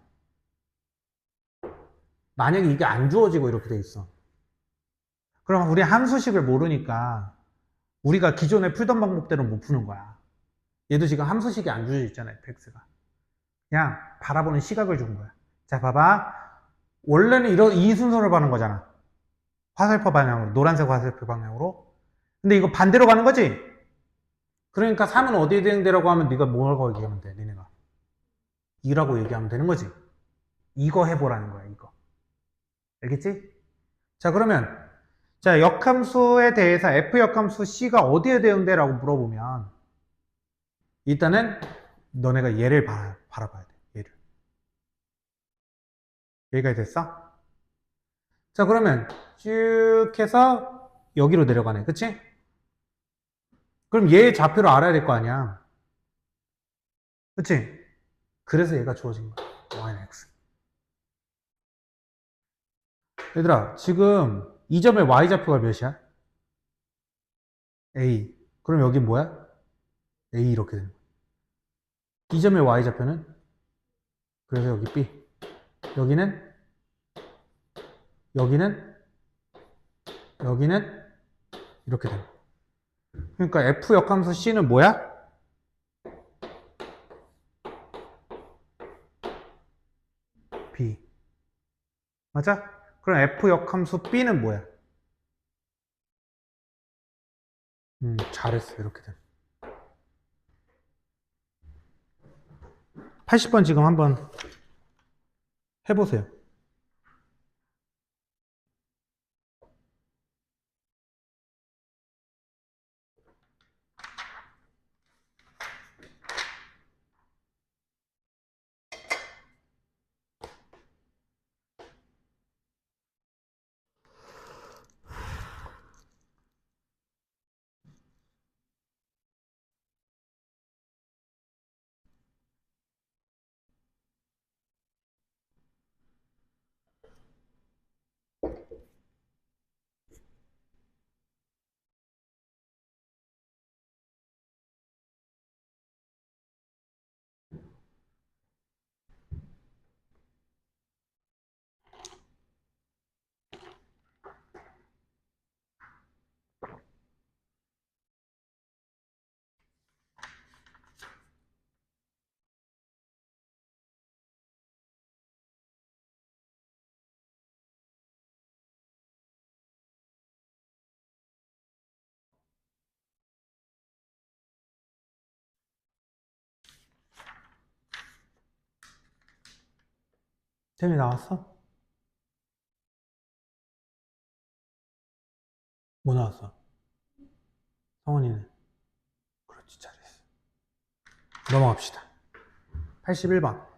만약에 이게 안 주어지고 이렇게 돼 있어. 그럼 우리 함수식을 모르니까 우리가 기존에 풀던 방법대로 못 푸는 거야. 얘도 지금 함수식이 안 주어져 있잖아, fx가. 그냥 바라보는 시각을 준 거야. 자, 봐봐. 원래는 이 순서를 가는 거잖아. 화살표 방향으로, 노란색 화살표 방향으로. 근데 이거 반대로 가는 거지? 그러니까 3은 어디에 대응되라고 하면 네가 뭐라고 얘기하면 돼, 니네가. 2라고 얘기하면 되는 거지. 이거 해보라는 거야, 이거. 알겠지? 자, 그러면 자, 역함수에 대해서 F 역함수 C가 어디에 대응돼? 라고 물어보면 일단은 너네가 얘를 바라봐야 돼, 얘를. 여기까지 됐어? 자, 그러면 쭉 해서 여기로 내려가네, 그치? 그럼 얘의 좌표를 알아야 될 거 아니야, 그치? 그래서 얘가 주어진 거야, y는 x. 얘들아, 지금 이 점의 y좌표가 몇이야? a. 그럼 여기 뭐야? a 이렇게 되는 거야. 이 점의 y좌표는? 그래서 여기 b. 여기는 이렇게 되는 거야. 그러니까 f 역함수 c는 뭐야? B. 맞아? 그럼 F 역함수 B는 뭐야? 잘했어. 이렇게 되면. 80번 지금 한번 해보세요. 템이 나왔어? 뭐 나왔어? 성원이는? 그렇지, 잘했어. 넘어갑시다. 81번.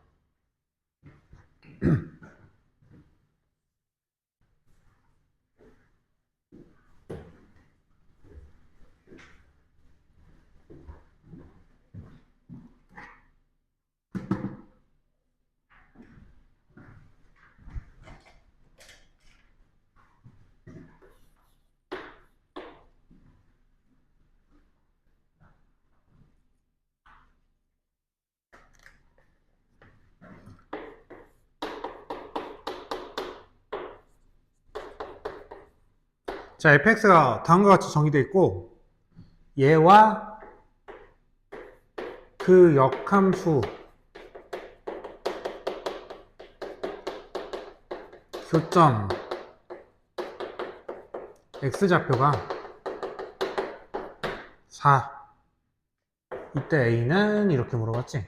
자, fx가 다음과 같이 정의되어 있고, 얘와 그 역함수 교점 x좌표가 4. 이때 a는 이렇게 물어봤지?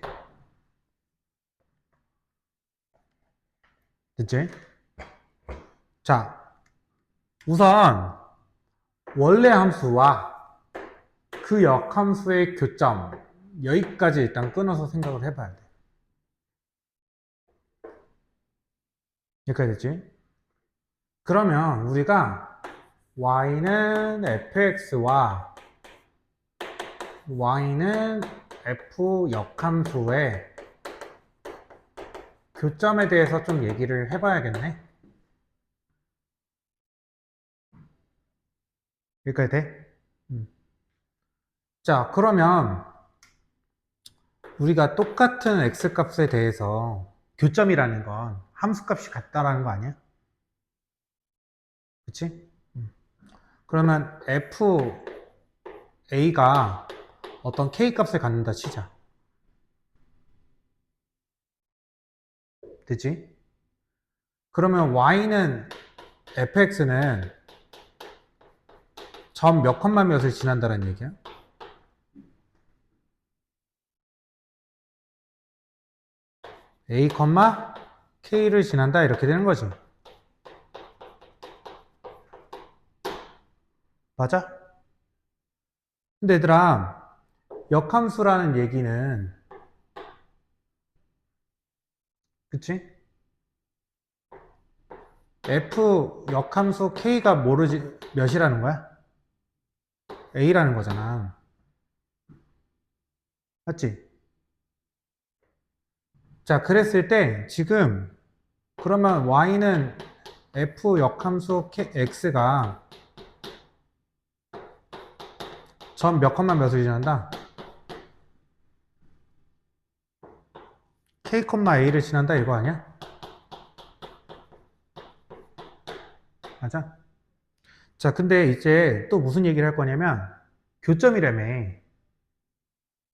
됐지? 자, 우선 원래 함수와 그 역함수의 교점 여기까지 일단 끊어서 생각을 해봐야 돼. 여기까지 됐지? 그러면 우리가 y는 fx와 y는 f 역함수의 교점에 대해서 좀 얘기를 해봐야겠네. 여기까지 돼? 자, 그러면 우리가 똑같은 x값에 대해서 교점이라는 건 함수값이 같다라는 거 아니야? 그치? 그러면 fa가 어떤 k값을 갖는다 치자. 되지? 그러면 y는 fx는 점 몇 컴마 몇을 지난다는 얘기야? a, k를 지난다 이렇게 되는 거지. 맞아? 근데 얘들아, 역함수라는 얘기는 그치? f 역함수 k가 모르지 몇이라는 거야? a라는 거잖아. 맞지? 자, 그랬을 때 지금 그러면 y는 f 역함수 x가 점 몇 컴마 몇을 지난다? k, a를 지난다 이거 아니야? 맞아? 자, 근데 이제 또 무슨 얘기를 할 거냐면 교점이라며.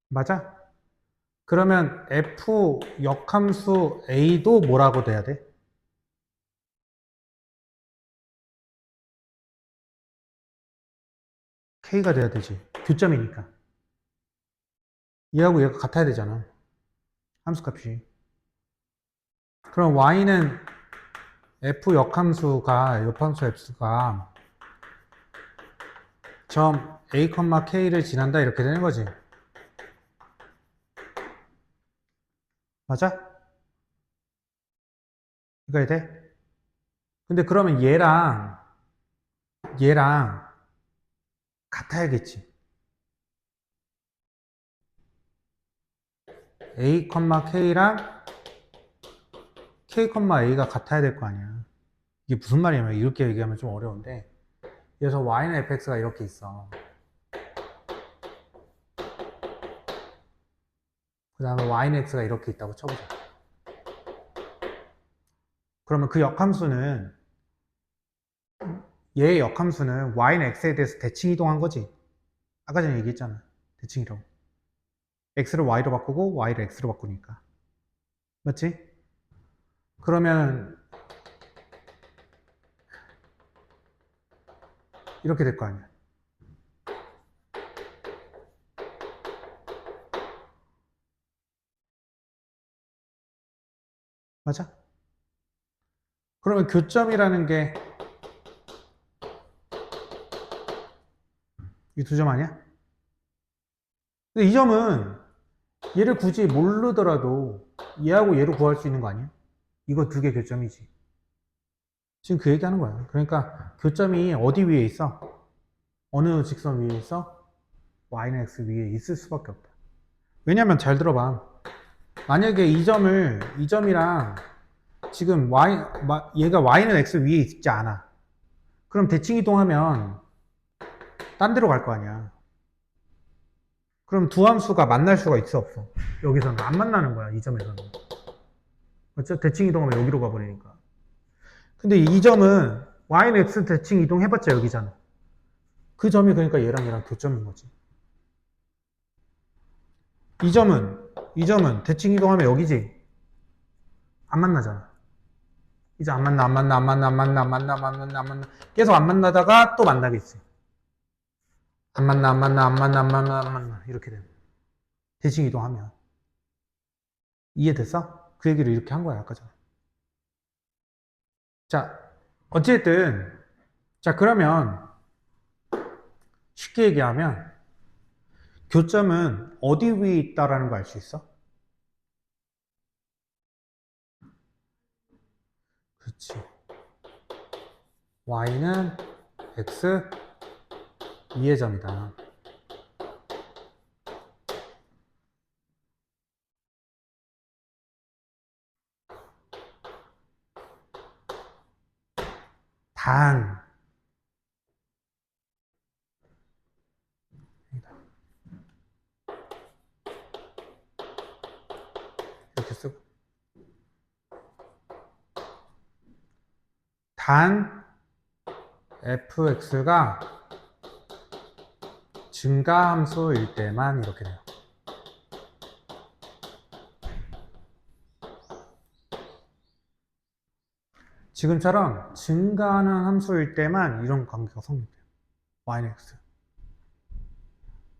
맞아? 그러면 f 역함수 a도 뭐라고 돼야 돼? k가 돼야 되지. 교점이니까. 얘하고 얘가 같아야 되잖아. 함수값이. 그럼 y는 f 역함수 f가 점 a, k를 지난다 이렇게 되는 거지. 맞아? 이거 돼? 근데 그러면 얘랑 같아야겠지. a, k랑 k, a가 같아야 될 거 아니야. 이게 무슨 말이냐면 이렇게 얘기하면 좀 어려운데, 그래서 y는 fx가 이렇게 있어. 그 다음에 y는 x가 이렇게 있다고 쳐보자. 그러면 그 역함수는, 얘의 역함수는 y는 x에 대해서 대칭 이동한 거지. 아까 전에 얘기했잖아. 대칭 이동. x를 y로 바꾸고 y를 x로 바꾸니까. 맞지? 그러면 이렇게 될 거 아니야. 맞아? 그러면 교점이라는 게 이 두 점 아니야? 근데 이 점은 얘를 굳이 모르더라도 얘하고 얘를 구할 수 있는 거 아니야? 이거 두 개 교점이지. 지금 그 얘기하는 거야. 그러니까 교점이 어디 위에 있어? 어느 직선 위에 있어? y는 x 위에 있을 수밖에 없다. 왜냐면 잘 들어봐. 만약에 이 점이랑 지금 얘가 y는 x 위에 있지 않아. 그럼 대칭 이동하면 딴 데로 갈 거 아니야. 그럼 두 함수가 만날 수가 있어, 없어? 여기서는 안 만나는 거야, 이 점에서는. 맞죠? 대칭 이동하면 여기로 가버리니까. 근데 이 점은 y는 x 대칭 이동해봤자 여기잖아. 그 점이 그러니까 얘랑 교점인 거지. 이 점은 대칭 이동하면 여기지. 안 만나잖아. 이제 안 만나. 계속 안 만나다가 또 만나겠지. 안 만나. 이렇게 되는 거야. 대칭 이동하면. 이해됐어? 그 얘기를 이렇게 한 거야, 아까 전에. 자, 어쨌든, 자, 그러면 쉽게 얘기하면 교점은 어디 위에 있다라는 거 알 수 있어? 그렇지. y는 x 2의 점이다. 단 이렇게 쓰고 단 fx가 증가함수일 때만 이렇게 돼요. 지금처럼 증가하는 함수일 때만 이런 관계가 성립돼요. y는 x.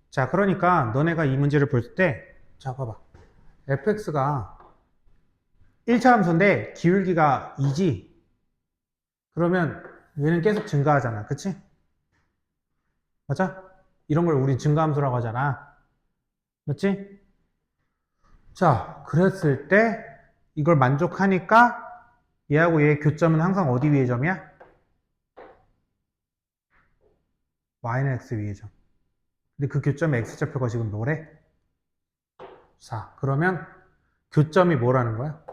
자, 그러니까 너네가 이 문제를 볼 때, 자, 봐봐. fx가 1차 함수인데 기울기가 2지. 그러면 얘는 계속 증가하잖아. 그치? 맞아? 이런 걸 우린 증가함수라고 하잖아. 맞지? 자, 그랬을 때 이걸 만족하니까 얘하고 얘의 교점은 항상 어디 위의 점이야? y는 x 위의 점. 근데 그 교점의 x좌표가 지금 뭐래? 4. 그러면 교점이 뭐라는 거야?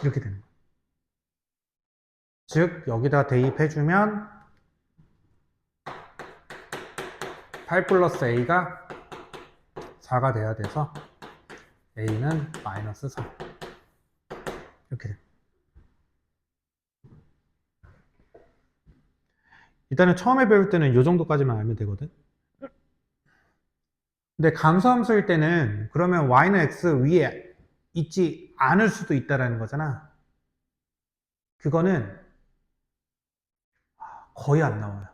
이렇게 되는 거야. 즉 여기다 대입해주면 8 플러스 a가 4가 돼야 돼서 a는 마이너스 4 이렇게 돼. 일단은 처음에 배울 때는 이 정도까지만 알면 되거든. 근데 감소함수일 때는 그러면 y는 x 위에 있지 않을 수도 있다라는 거잖아. 그거는 거의 안 나와요.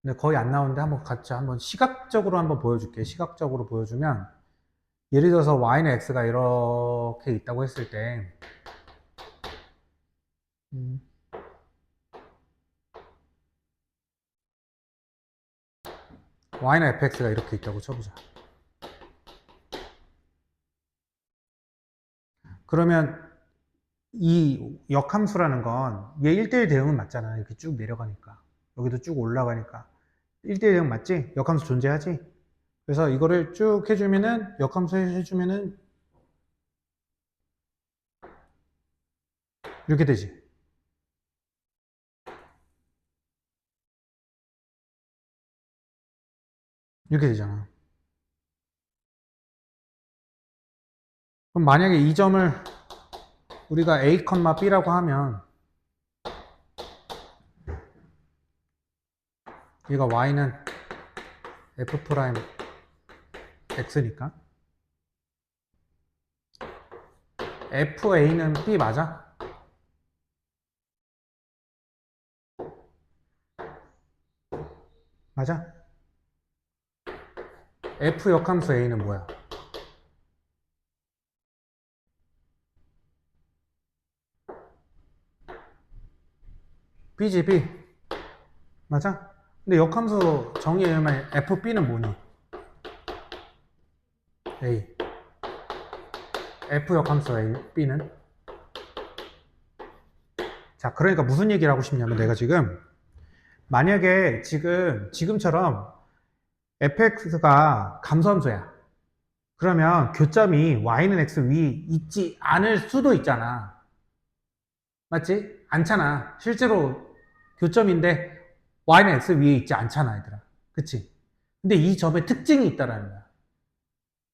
근데 거의 안 나오는데 한번 시각적으로 한번 보여줄게. 시각적으로 보여주면 예를 들어서 y는 x가 이렇게 있다고 했을 때 y는 fx가 이렇게 있다고 쳐보자. 그러면 이 역함수라는 건 얘 1대1 대응은 맞잖아. 이렇게 쭉 내려가니까. 여기도 쭉 올라가니까. 1대1 대응 맞지? 역함수 존재하지? 그래서 이거를 쭉 해주면은, 역함수 해주면은, 이렇게 되지. 이렇게 되잖아. 그럼 만약에 이 점을 우리가 A, B라고 하면, 얘가 Y는 F 프라임 X니까. FA는 B 맞아? 맞아? F 역함수 A는 뭐야? B지, B. 맞아? 근데 역함수 정의하면 FB는 뭐니? A. F 역함수 A, B는? 자, 그러니까 무슨 얘기를 하고 싶냐면 내가 지금 만약에 지금처럼 fx가 감소함수야. 그러면 교점이 y는 x 위 있지 않을 수도 있잖아. 맞지? 않잖아. 실제로 교점인데 y는 x 위에 있지 않잖아, 얘들아. 그치? 근데 이 점에 특징이 있다라는 거야.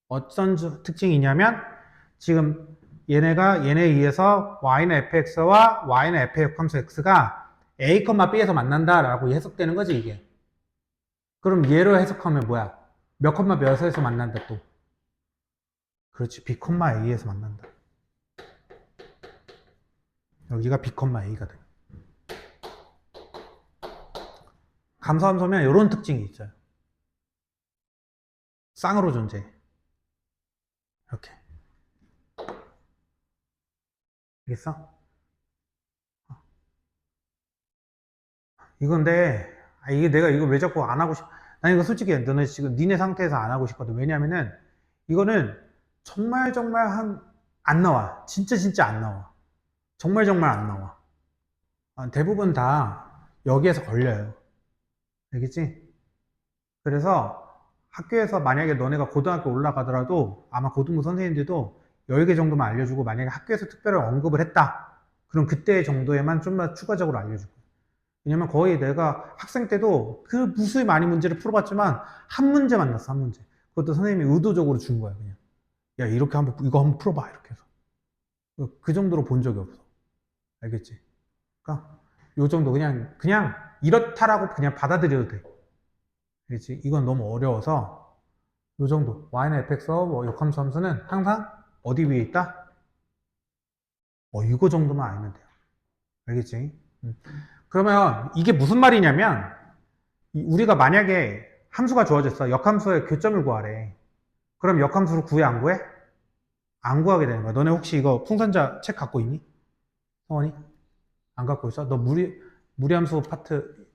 어떤 특징이 있냐면 지금 얘네에 의해서 y는 fx와 y는 fx 함수 x가 a, b에서 만난다라고 해석되는 거지, 이게. 그럼 얘로 해석하면 뭐야? 몇 컴마 몇에서 만난다 또? 그렇지, B, A에서 만난다. 여기가 B, A가 돼. 감소함수면 이런 특징이 있어요. 쌍으로 존재해. 이렇게. 알겠어? 이건데, 이게 내가 이거 왜 자꾸 안 하고 난 이거 솔직히 너네 지금 니네 상태에서 안 하고 싶거든. 왜냐면은, 이거는 정말 안 나와. 진짜 안 나와. 정말 안 나와. 대부분 다 여기에서 걸려요. 알겠지? 그래서 학교에서 만약에 너네가 고등학교 올라가더라도 아마 고등부 선생님들도 10개 정도만 알려주고 만약에 학교에서 특별히 언급을 했다. 그럼 그때 정도에만 좀 더 추가적으로 알려주고. 왜냐면 거의 내가 학생 때도 그 무수히 많이 문제를 풀어봤지만 한 문제 만났어, 한 문제. 그것도 선생님이 의도적으로 준 거야, 그냥. 야, 이거 한번 풀어봐, 이렇게 해서. 그 정도로 본 적이 없어. 알겠지? 그러니까 요 정도 그냥 이렇다라고 그냥 받아들여도 돼. 알겠지? 이건 너무 어려워서 요 정도. y는 fx 뭐 역함수 함수는 항상 어디 위에 있다? 이거 정도만 알면 돼요. 알겠지? 그러면 이게 무슨 말이냐면 우리가 만약에 함수가 주어졌어. 역함수의 교점을 구하래. 그럼 역함수를 구해 안 구해? 안 구하게 되는 거야. 너네 혹시 이거 풍선자 책 갖고 있니? 성원이? 안 갖고 있어? 너 무리함수 파트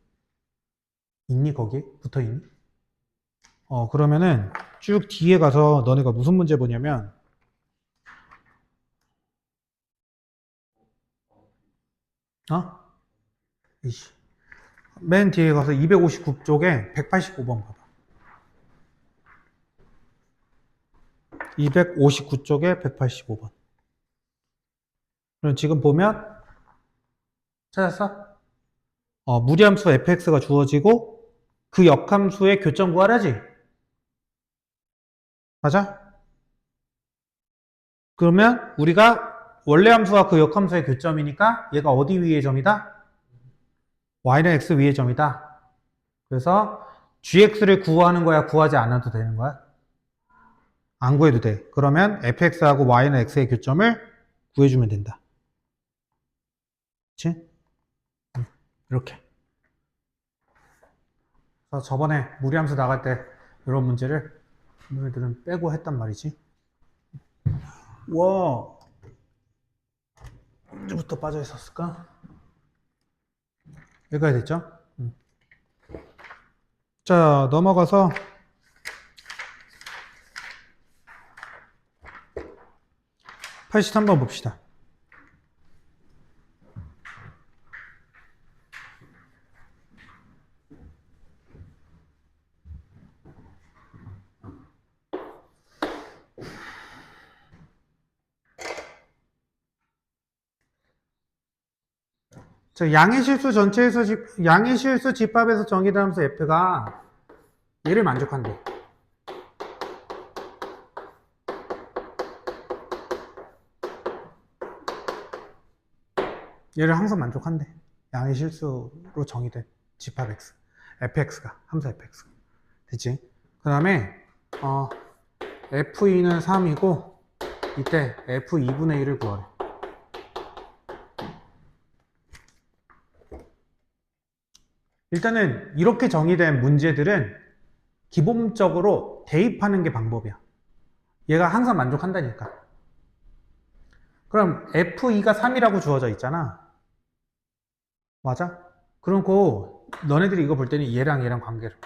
있니? 거기에? 붙어 있니? 그러면은 쭉 뒤에 가서 너네가 무슨 문제 보냐면 이씨. 맨 뒤에 가서 259쪽에 189번 봐봐. 259쪽에 185번. 그럼 지금 보면 찾았어? 무리함수 fx가 주어지고 그 역함수의 교점 구하라지? 맞아? 그러면 우리가 원래 함수와 그 역함수의 교점이니까 얘가 어디 위의 점이다? y는 x 위의 점이다. 그래서 gx를 구하는 거야, 구하지 않아도 되는 거야? 안 구해도 돼. 그러면 fx하고 y는 x의 교점을 구해주면 된다. 그치? 이렇게. 그래서 저번에 무리함수 나갈 때 이런 문제를 너희들은 빼고 했단 말이지. 와, 언제부터 빠져 있었을까? 여기까지 됐죠? 자, 넘어가서 83번 봅시다. 자, 양의 실수 전체에서 양의 실수 집합에서 정의된 함수 f가 얘를 만족한대. 얘를 항상 만족한대. 양의 실수로 정의된 집합 x, fx가 함수 fx가 됐지? 그 다음에 f2는 3이고 이때 f2분의 1을 구하래. 일단은 이렇게 정의된 문제들은 기본적으로 대입하는 게 방법이야. 얘가 항상 만족한다니까. 그럼 F2가 3이라고 주어져 있잖아. 맞아? 그리고 너네들이 이거 볼 때는 얘랑 얘랑 관계를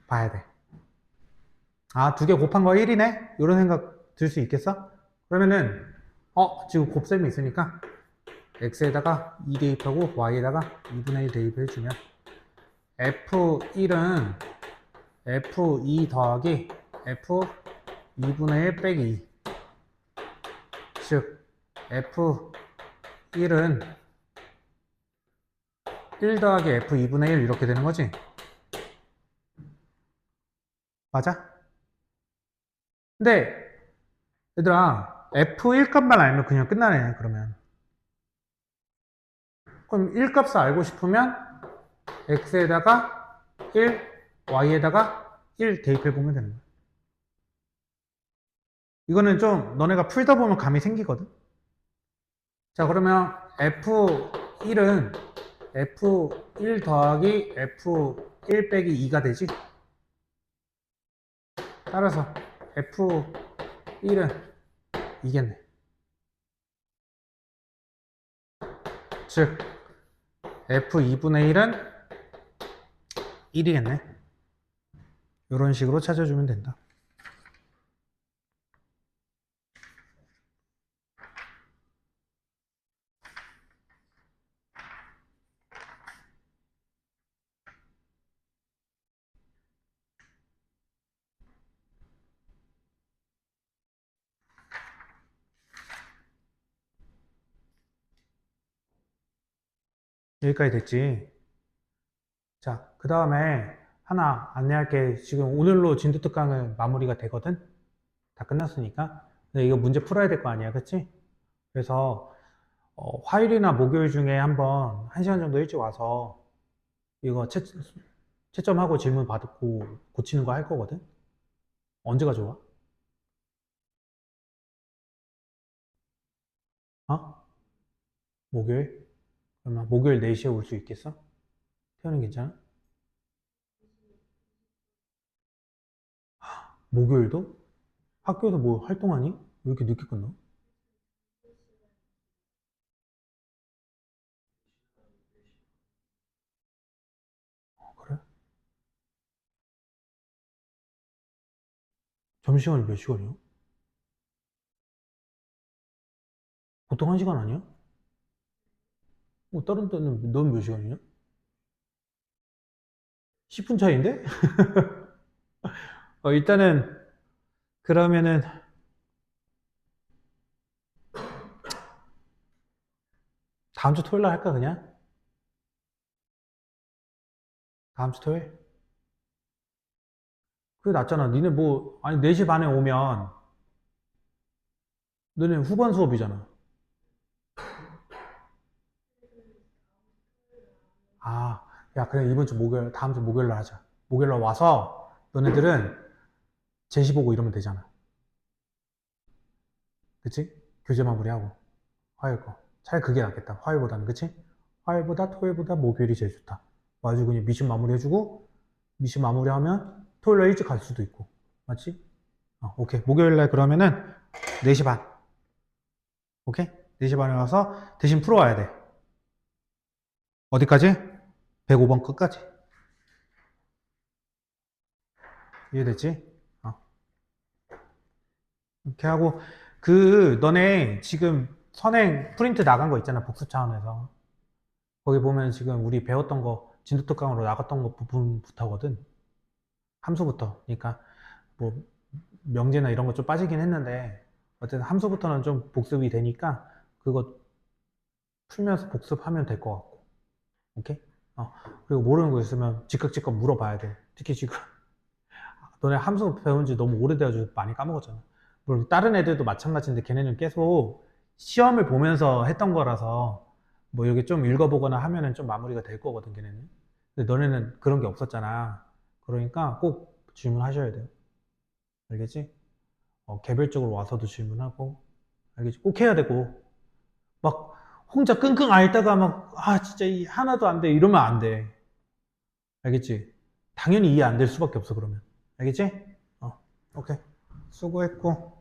봐야 돼. 아, 두 개 곱한 거 1이네? 이런 생각 들 수 있겠어? 그러면은 지금 곱셈이 있으니까 x에다가 2 대입하고 y에다가 2분의 1 대입해주면 f1은 f2 더하기 f2분의 1 빼기 2. 즉 f1은 1 더하기 f2분의 1 이렇게 되는 거지? 맞아? 근데 얘들아 f1 값만 알면 그냥 끝나네. 그러면 그럼 1 값을 알고 싶으면 x에다가 1, y에다가 1 대입해보면 되는 거야. 이거는 좀 너네가 풀다 보면 감이 생기거든. 자, 그러면 f1은 f1 더하기 f1 빼기 2가 되지. 따라서 f1은 이겠네. 즉 f2분의 1은 1이겠네. 이런 식으로 찾아주면 된다. 여기까지 됐지. 자, 그 다음에 하나 안내할게. 지금 오늘로 진도특강은 마무리가 되거든? 다 끝났으니까. 근데 이거 문제 풀어야 될 거 아니야, 그치? 그래서 화요일이나 목요일 중에 한번 1시간 정도 일찍 와서 이거 채점하고 질문 받고 고치는 거 할 거거든? 언제가 좋아? 어? 목요일? 그러면 목요일 4시에 올 수 있겠어? 태우는 괜찮아? 목요일도? 학교에서 뭐 활동하니? 왜 이렇게 늦게 끝나? 그래? 점심시간이 몇 시간이야? 보통 1시간 아니야? 다른 때는 넌 몇 시간이냐? 10분 차이인데? 일단은 그러면은 다음 주 토요일 날 할까 그냥? 다음 주 토요일? 그게 낫잖아. 니네 뭐 아니 4시 반에 오면 너네 후반 수업이잖아. 아, 야, 그래, 이번 주 목요일, 다음 주 목요일 날 하자. 목요일 날 와서 너네들은 제시 보고 이러면 되잖아. 그치? 교재 마무리하고. 화요일 거. 차라리 그게 낫겠다. 화요일보다는, 그치? 화요일보다 토요일보다 목요일이 제일 좋다. 와가지고 그냥 미션 마무리해주고, 미션 마무리하면 토요일 날 일찍 갈 수도 있고. 맞지? 오케이. 목요일 날 그러면은 4시 반. 오케이? 4시 반에 와서 대신 풀어와야 돼. 어디까지? 105번 끝까지. 이해됐지? 이렇게 하고, 너네 지금 선행 프린트 나간 거 있잖아. 복습 차원에서. 거기 보면 지금 우리 배웠던 거, 진도 특강으로 나갔던 거 부분부터거든. 함수부터. 그러니까 뭐 명제나 이런 거 좀 빠지긴 했는데 어쨌든 함수부터는 좀 복습이 되니까 그거 풀면서 복습하면 될 것 같고. 오케이? 그리고 모르는 거 있으면 즉각 물어봐야 돼. 특히 지금 너네 함수 배운 지 너무 오래돼가지고 많이 까먹었잖아. 물론 다른 애들도 마찬가지인데 걔네는 계속 시험을 보면서 했던 거라서 뭐 이렇게 좀 읽어보거나 하면은 좀 마무리가 될 거거든, 걔네는. 근데 너네는 그런 게 없었잖아. 그러니까 꼭 질문하셔야 돼요. 알겠지? 개별적으로 와서도 질문하고, 알겠지? 꼭 해야 되고, 막 혼자 끙끙 앓다가 막, 진짜 하나도 안 돼. 이러면 안 돼. 알겠지? 당연히 이해 안 될 수밖에 없어, 그러면. 알겠지? 오케이. 수고했고.